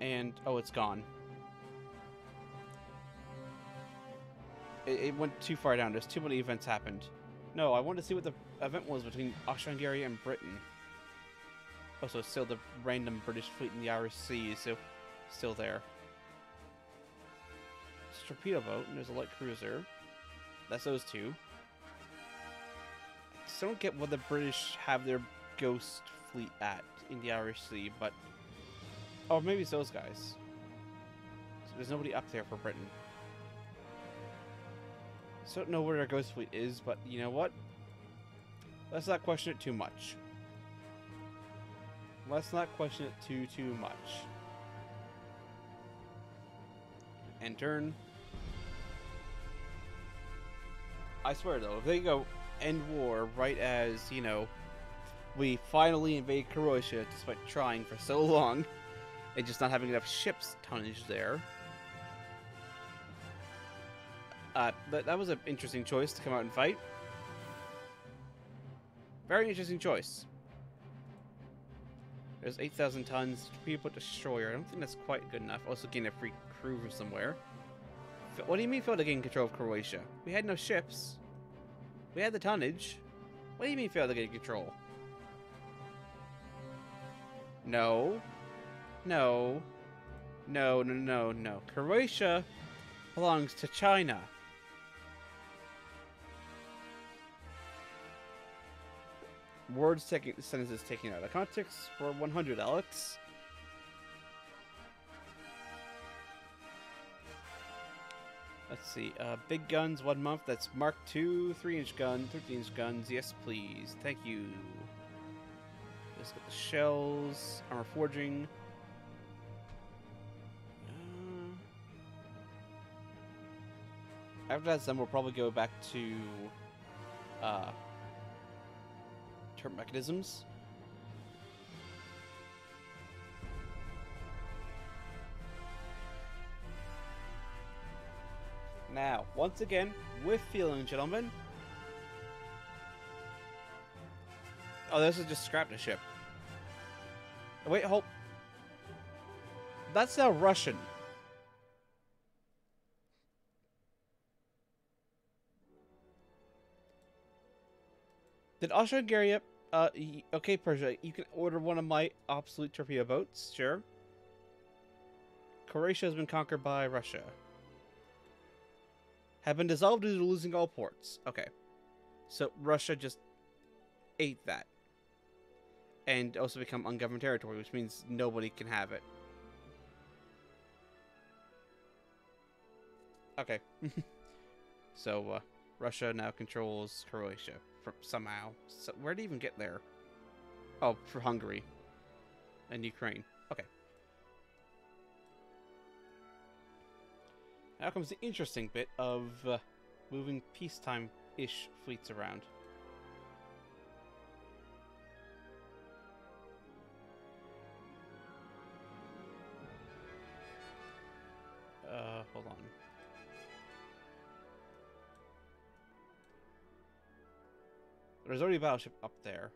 and... oh, it's gone. It went too far down. There's too many events happened. No, I wanted to see what the event was between Austria-Hungary and Britain. Oh, so it's still the random British fleet in the Irish Sea, so still there. There's a torpedo boat, and there's a light cruiser. That's those two. I just don't get what the British have their ghost fleet at in the Irish Sea, but... oh, maybe it's those guys. So there's nobody up there for Britain. So I don't know where their ghost fleet is, but you know what? Let's not question it too much. Let's not question it too much. End turn. I swear though, if they go end war right as, you know, we finally invade Croatia despite trying for so long and just not having enough ships tonnage there. That was an interesting choice to come out and fight. Very interesting choice. There's 8,000 tons. Torpedo destroyer. I don't think that's quite good enough. Also gain a free crew from somewhere. What do you mean failed to gain control of Croatia? We had no ships. We had the tonnage. What do you mean failed to gain control? No. No. No, no, no, no. Croatia belongs to China. Sentences taken out of context for 100, Alex. Let's see. Big guns, 1 month. That's Mark II, 3-inch gun, 13-inch guns. Yes, please. Thank you. Let's get the shells. Armor forging. After that's done, we'll probably go back to turret mechanisms. Now, once again, with feeling, gentlemen. Oh, this is just scrap the ship. Oh, wait, hold. That's now Russian. Did Austria-Hungary... okay, Persia, you can order one of my obsolete torpedo boats, sure. Croatia has been conquered by Russia. Have been dissolved due to losing all ports. Okay. So, Russia just ate that. And also become ungoverned territory, which means nobody can have it. Okay. So, Russia now controls Croatia. Somehow. So where did he even get there? Oh, for Hungary. And Ukraine. Okay. Now comes the interesting bit of moving peacetime-ish fleets around. Hold on. There's already a battleship up there.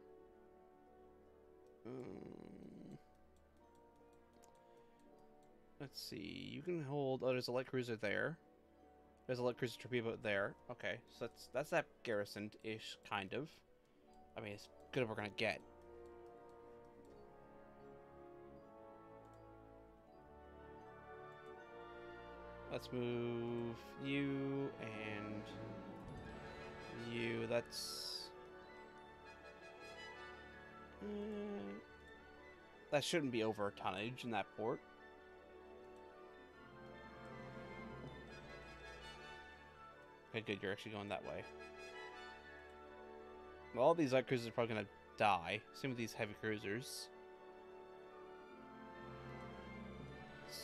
Let's see. You can hold... oh, there's a light cruiser there. There's a light cruiser torpedo boat there. Okay, so that's that garrisoned-ish, kind of. I mean, it's good as we're gonna get. Let's move you and you. That's... that shouldn't be over tonnage in that port. Okay, good. You're actually going that way. Well, all these light cruisers are probably going to die. Same with these heavy cruisers.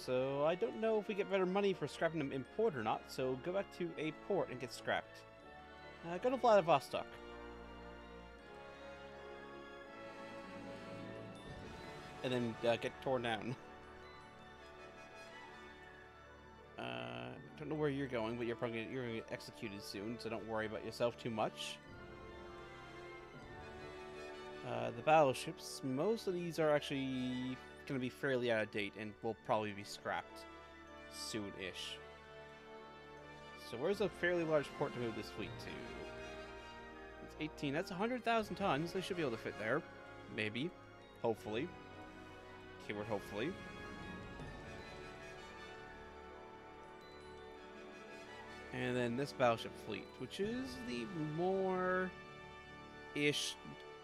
So I don't know if we get better money for scrapping them in port or not, so go back to a port and get scrapped. Go to Vladivostok. And then get torn down. Don't know where you're going, but you're gonna get executed soon, so don't worry about yourself too much. The battleships, most of these are actually going to be fairly out of date and will probably be scrapped soon-ish. So where's a fairly large port to move this fleet to? It's 18. That's 100,000 tons. They should be able to fit there. Maybe. Hopefully. Keyword hopefully. And then this battleship fleet, which is the more-ish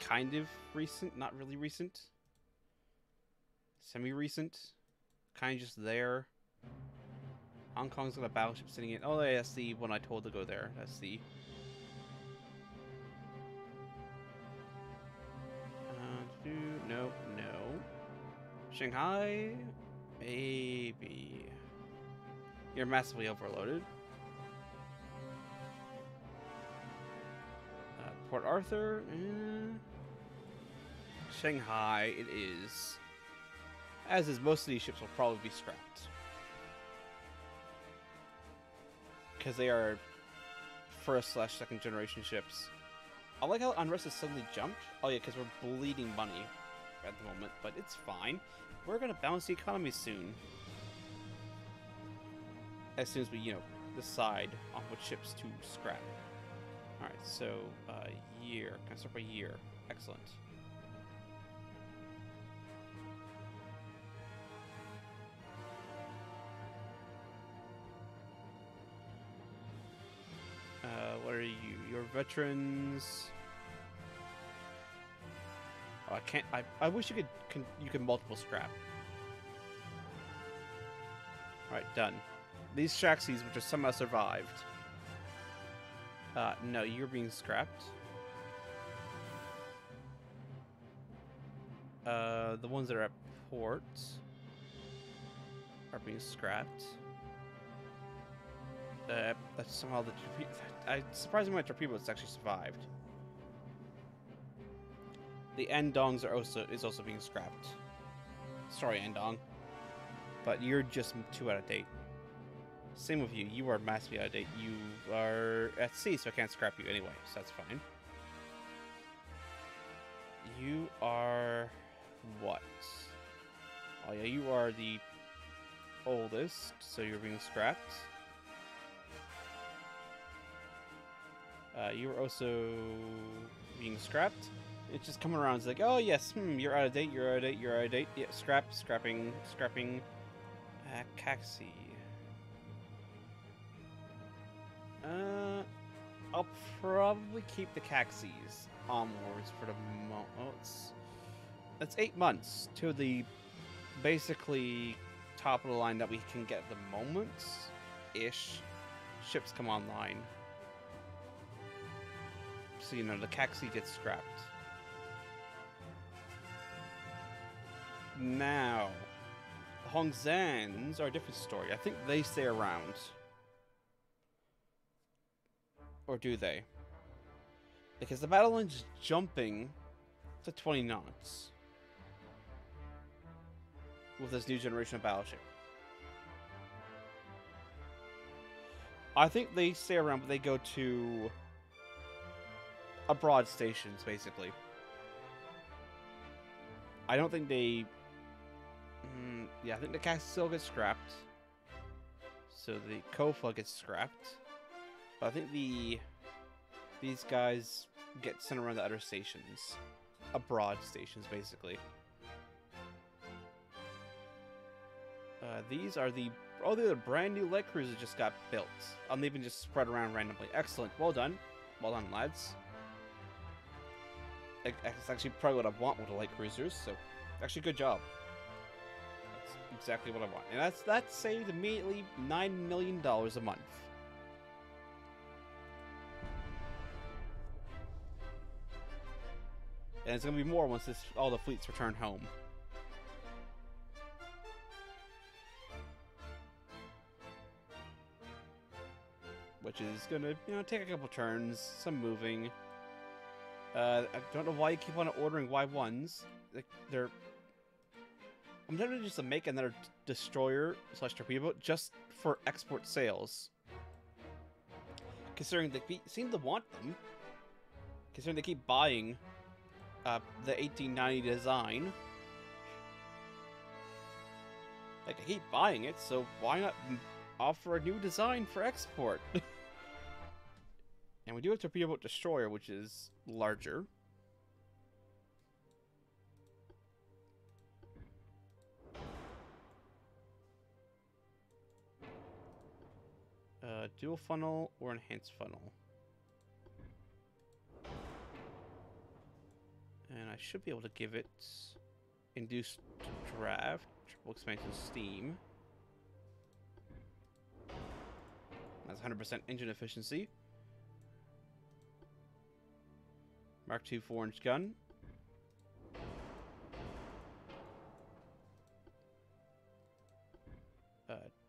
kind of recent, not really recent. Semi-recent. Kind of just there. Hong Kong's got a battleship sitting in... Oh, yeah, that's the one I told to go there. That's the... No, no. Shanghai? Maybe. You're massively overloaded. Port Arthur? Shanghai, it is. As is, most of these ships will probably be scrapped. Because they are first/second generation ships. I like how unrest has suddenly jumped. Oh yeah, because we're bleeding money at the moment, but it's fine. We're going to balance the economy soon. As soon as we, decide on which ships to scrap. Alright, so, year. Can I start by year? Excellent. What are you? Your veterans... Oh, I can't... I wish you could multiple scrap. Alright, done. These Shaxis, which have somehow survived... no, you're being scrapped. The ones that are at port are being scrapped. That's somehow the... surprisingly, my torpedoes actually survived. The Andongs is also being scrapped. Sorry, Andong. But you're just too out of date. Same with you. You are massively out of date. You are at sea, so I can't scrap you anyway, so that's fine. You are... what? Oh yeah, you are the oldest, so you're being scrapped. You are also being scrapped. It's just coming around. It's like, oh yes, you're out of date, you're out of date, you're out of date. Yeah, scrapping. Caxi. I'll probably keep the Caxis onwards for the moment. Oh, it's 8 months to the basically top of the line that we can get at the moment-ish. Ships come online. So, the Caxi gets scrapped. Now, the Hongzans are a different story. I think they stay around. Or do they? Because the battle line is jumping to 20 knots. With this new generation of battleship. I think they stay around, but they go to... abroad stations, basically. I don't think they... yeah, I think the cast still gets scrapped. So the Kofa gets scrapped. But I think these guys get sent around to other stations. Abroad stations, basically. These are the... oh, they're the brand new light cruisers just got built. They've been just spread around randomly. Excellent. Well done. Well done, lads. That's actually probably what I want with the light cruisers, so actually good job. That's exactly what I want. And that saved immediately $9 million a month. And it's going to be more once all the fleets return home. which is gonna, you know, take a couple turns, some moving. I don't know why you keep on ordering Y1s. Like, they're... I'm tempted just to make another destroyer / torpedo boat just for export sales. Considering they seem to want them. Considering they keep buying the 1890 design. Like, they keep buying it, so why not offer a new design for export? And we do have torpedo boat destroyer, which is larger. Dual funnel or enhanced funnel. And I should be able to give it induced draft, triple expansion steam. That's 100% engine efficiency. Mark II 4-inch gun.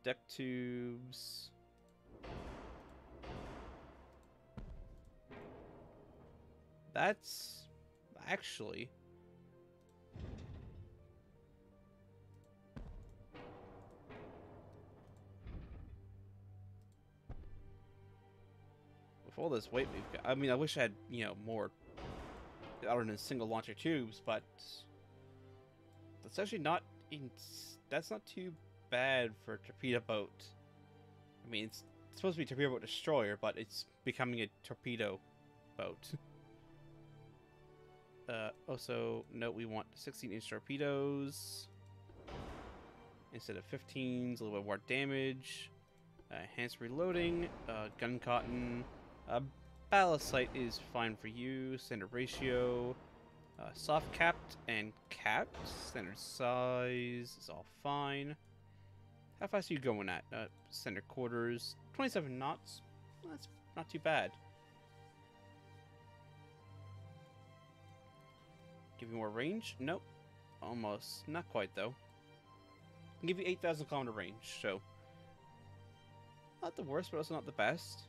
Deck tubes. That's actually... with all this weight we've got... I mean, I wish I had, you know, more other than single launcher tubes, but... that's actually not... that's not too bad for a torpedo boat. I mean, it's supposed to be torpedo boat destroyer, but it's becoming a torpedo boat. Also, note we want 16-inch torpedoes instead of 15s, a little bit more damage. Enhanced reloading, gun cotton, ballast sight is fine for you. Standard ratio, soft capped and capped. Standard size is all fine. How fast are you going at? Standard quarters, 27 knots. That's not too bad. Give you more range? Nope. Almost. Not quite, though. I'll give you 8,000 kilometer range, so... not the worst, but also not the best.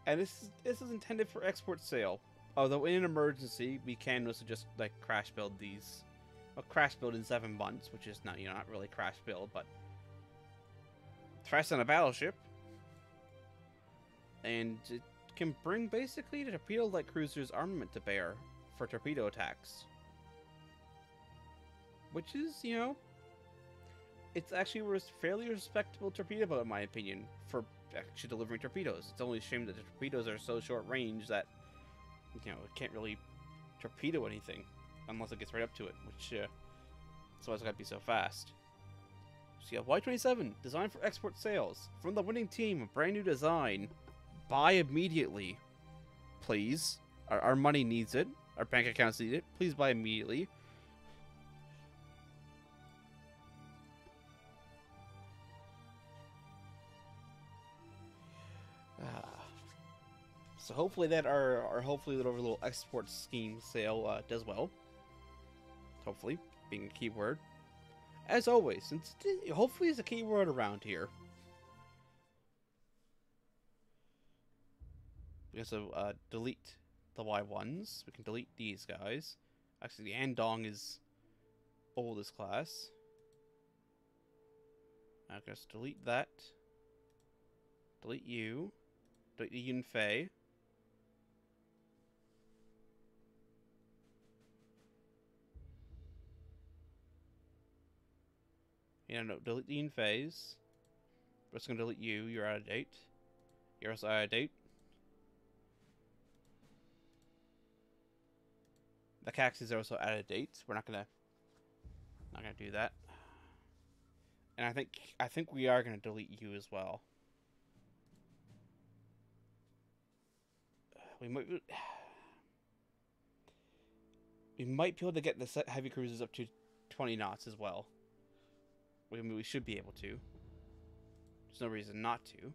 And this is intended for export sale. Although in an emergency, we can also just, like, crash build these. Well, crash build in 7 months, which is not, you know, not really crash build, but... thrust on a battleship. And it can bring, basically, the torpedo-light cruiser's armament to bear for torpedo attacks. Which is, you know, it's actually a fairly respectable torpedo boat, in my opinion, for actually delivering torpedoes. It's only a shame that the torpedoes are so short range that, you know, it can't really torpedo anything unless it gets right up to it, which, that's why it's gotta be so fast. So you have Y-27, designed for export sales. From the winning team, a brand new design. Buy immediately. Please. Our money needs it. Our bank accounts need it. Please buy immediately. So hopefully that our hopefully little export scheme sale does well. Hopefully, being a keyword. As always, since hopefully is a keyword around here. We also delete the Y1s. We can delete these guys. Actually, the Andong is oldest class. I guess delete that. Delete you. Delete the Yunfei. Yeah, no, delete the Yunfeis. We're just gonna delete you. You're out of date. You're also out of date. The Caxes are also out of date. We're not gonna do that. And I think we are gonna delete you as well. We might be able to get the heavy cruisers up to 20 knots as well. I mean, we should be able to. There's no reason not to.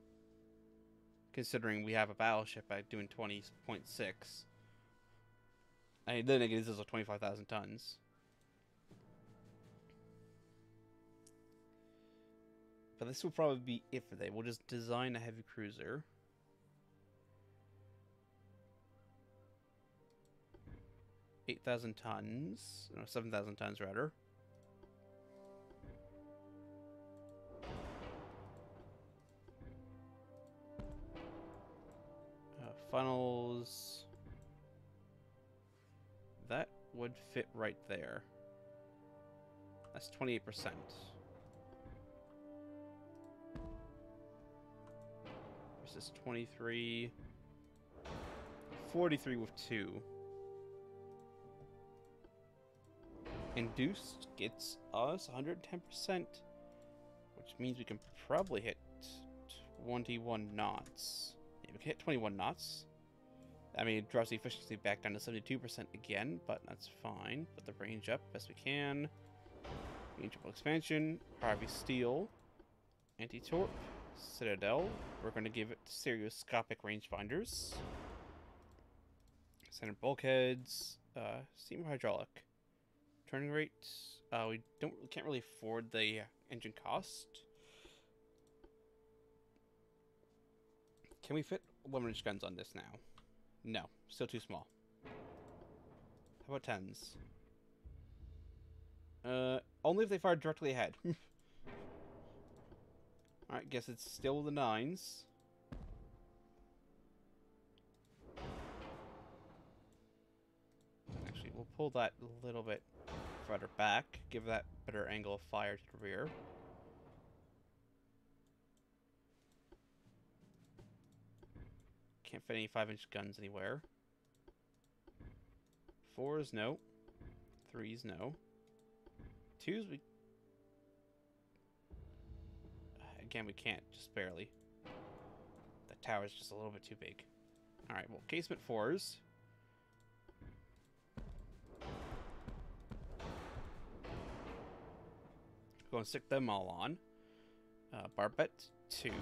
Considering we have a battleship at doing 20.6. I mean, then again, this is 25,000 tons. But this will probably be it for them. We'll just design a heavy cruiser. 8,000 tons. No, 7,000 tons rather. Funnels. That would fit right there. That's 28%. Versus 23. 43 with 2. Induced gets us 110%, which means we can probably hit 21 knots. Yeah, we can hit 21 knots. I mean, it draws the efficiency back down to 72% again, but that's fine. Put the range up best we can. Rangeable expansion, RV steel, anti-torp, citadel. We're going to give it stereoscopic rangefinders. Center bulkheads, steam hydraulic. Turning rate, we can't really afford the engine cost. Can we fit 11-inch guns on this now? No, still too small. How about 10s? Only if they fire directly ahead. Alright, guess it's still the 9s. Actually, we'll pull that a little bit further back, give that better angle of fire to the rear. Can't fit any 5-inch guns anywhere. 4s, no. 3s, no. 2s, we... Again, we can't, just barely. The tower's just a little bit too big. Alright, well, casement 4s. Go and stick them all on. Barbette 2,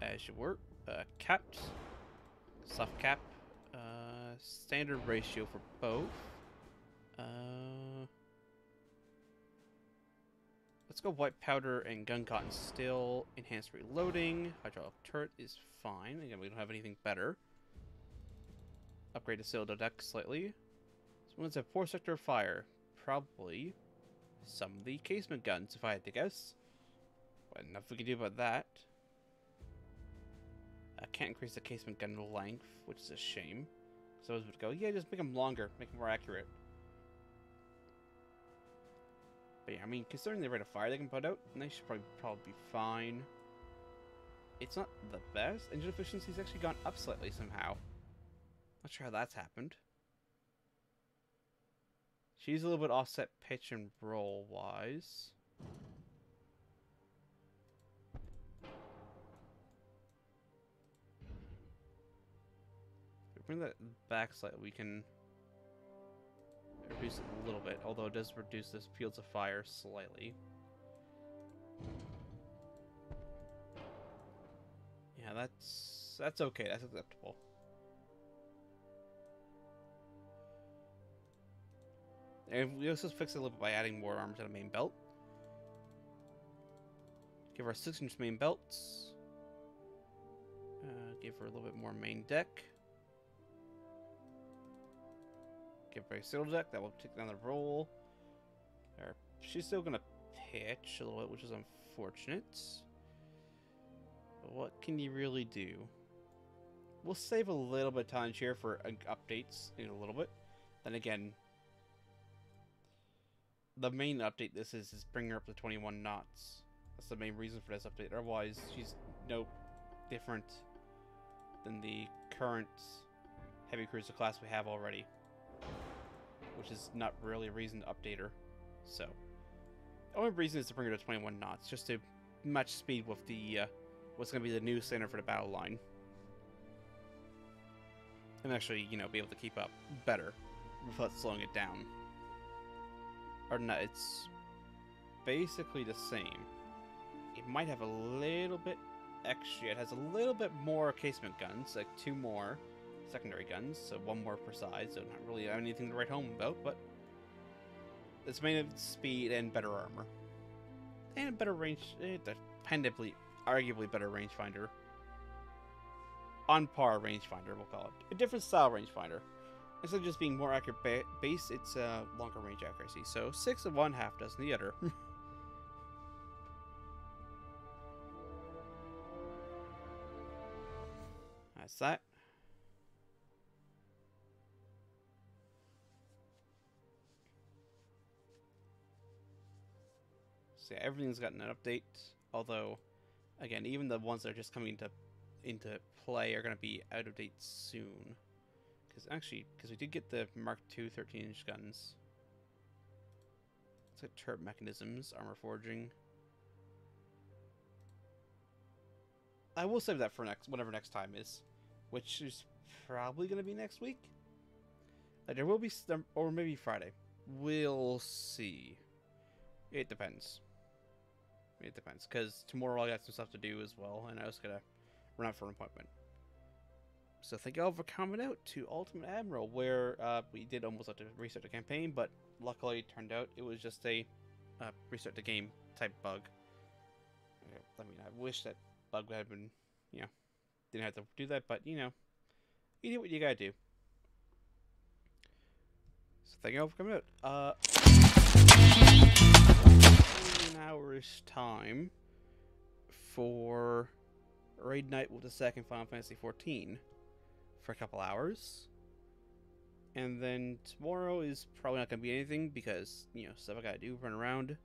as you were. Capped. Soft cap. Standard ratio for both. Let's go white powder and gun cotton still. Enhanced reloading. Hydraulic turret is fine. Again, we don't have anything better. Upgrade the citadel deck slightly. This one's a 4 sector fire. Probably some of the casement guns, if I had to guess. But enough we can do about that. I can't increase the casement gun length, which is a shame. So I was going to go, yeah, just make them longer, make them more accurate. But yeah, I mean, considering the rate of fire they can put out, they should probably be fine. It's not the best. Engine efficiency's actually gone up slightly somehow. Not sure how that's happened. She's a little bit offset pitch and roll wise. If we bring that back slightly, we can reduce it a little bit, although it does reduce the fields of fire slightly. Yeah, that's okay. That's acceptable. And we also fix it a little bit by adding more armor to the main belt. Give her a 6-inch main belts. Give her a little bit more main deck. Give her a citadel deck. That will take down the roll. She's still going to pitch a little bit, which is unfortunate. But what can you really do? We'll save a little bit of time here for updates in a little bit. Then again, the main update this is bring her up to 21 knots. That's the main reason for this update. Otherwise, she's no different than the current heavy cruiser class we have already, which is not really a reason to update her. So, the only reason is to bring her to 21 knots, just to match speed with the what's going to be the new standard for the battle line, and actually, you know, be able to keep up better without slowing it down. Or not, it's basically the same. It might have a little bit extra. It has a little bit more casement guns, like 2 more secondary guns, so 1 more per side, so not really anything to write home about, but it's made of speed and better armor. And a better range, dependably, arguably better rangefinder. On par rangefinder, we'll call it. A different style rangefinder. instead of just being more accurate base, it's longer range accuracy. So 6 of one, half dozen the other. That's that. So yeah, everything's gotten an update. Although, again, even the ones that are just coming into play are going to be out of date soon. Because we did get the Mark II 13-inch guns. It's like turret mechanisms, armor forging. I will save that for whatever next time is, which is probably going to be next week. There will be some, or maybe Friday. We'll see. It depends. It depends, because tomorrow I got some stuff to do as well, and I was gonna run out for an appointment. So thank you all for coming out to Ultimate Admiral, where we did almost have to restart the campaign, but luckily it turned out it was just a restart the game type bug. I mean, I wish that bug had been, didn't have to do that, but you do what you gotta do. So thank you all for coming out. An hour's time for raid night with the second Final Fantasy XIV for a couple hours, and then tomorrow is probably not gonna be anything because stuff I gotta do, run around.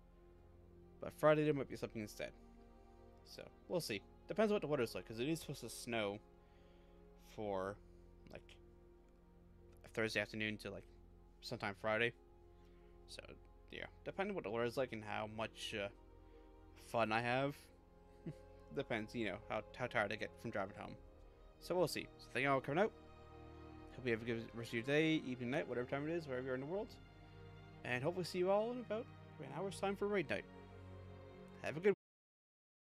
But Friday there might be something instead, so we'll see. Depends on what the weather's like, because it is supposed to snow for like Thursday afternoon to like sometime Friday. So yeah, depending on what the weather's like and how much fun I have, depends, how tired I get from driving home. So we'll see. So thank you all for coming out. Hope you have a good rest of your day, evening, night, whatever time it is, wherever you are in the world. And hopefully see you all in about an hour's time for raid night. Have a good one.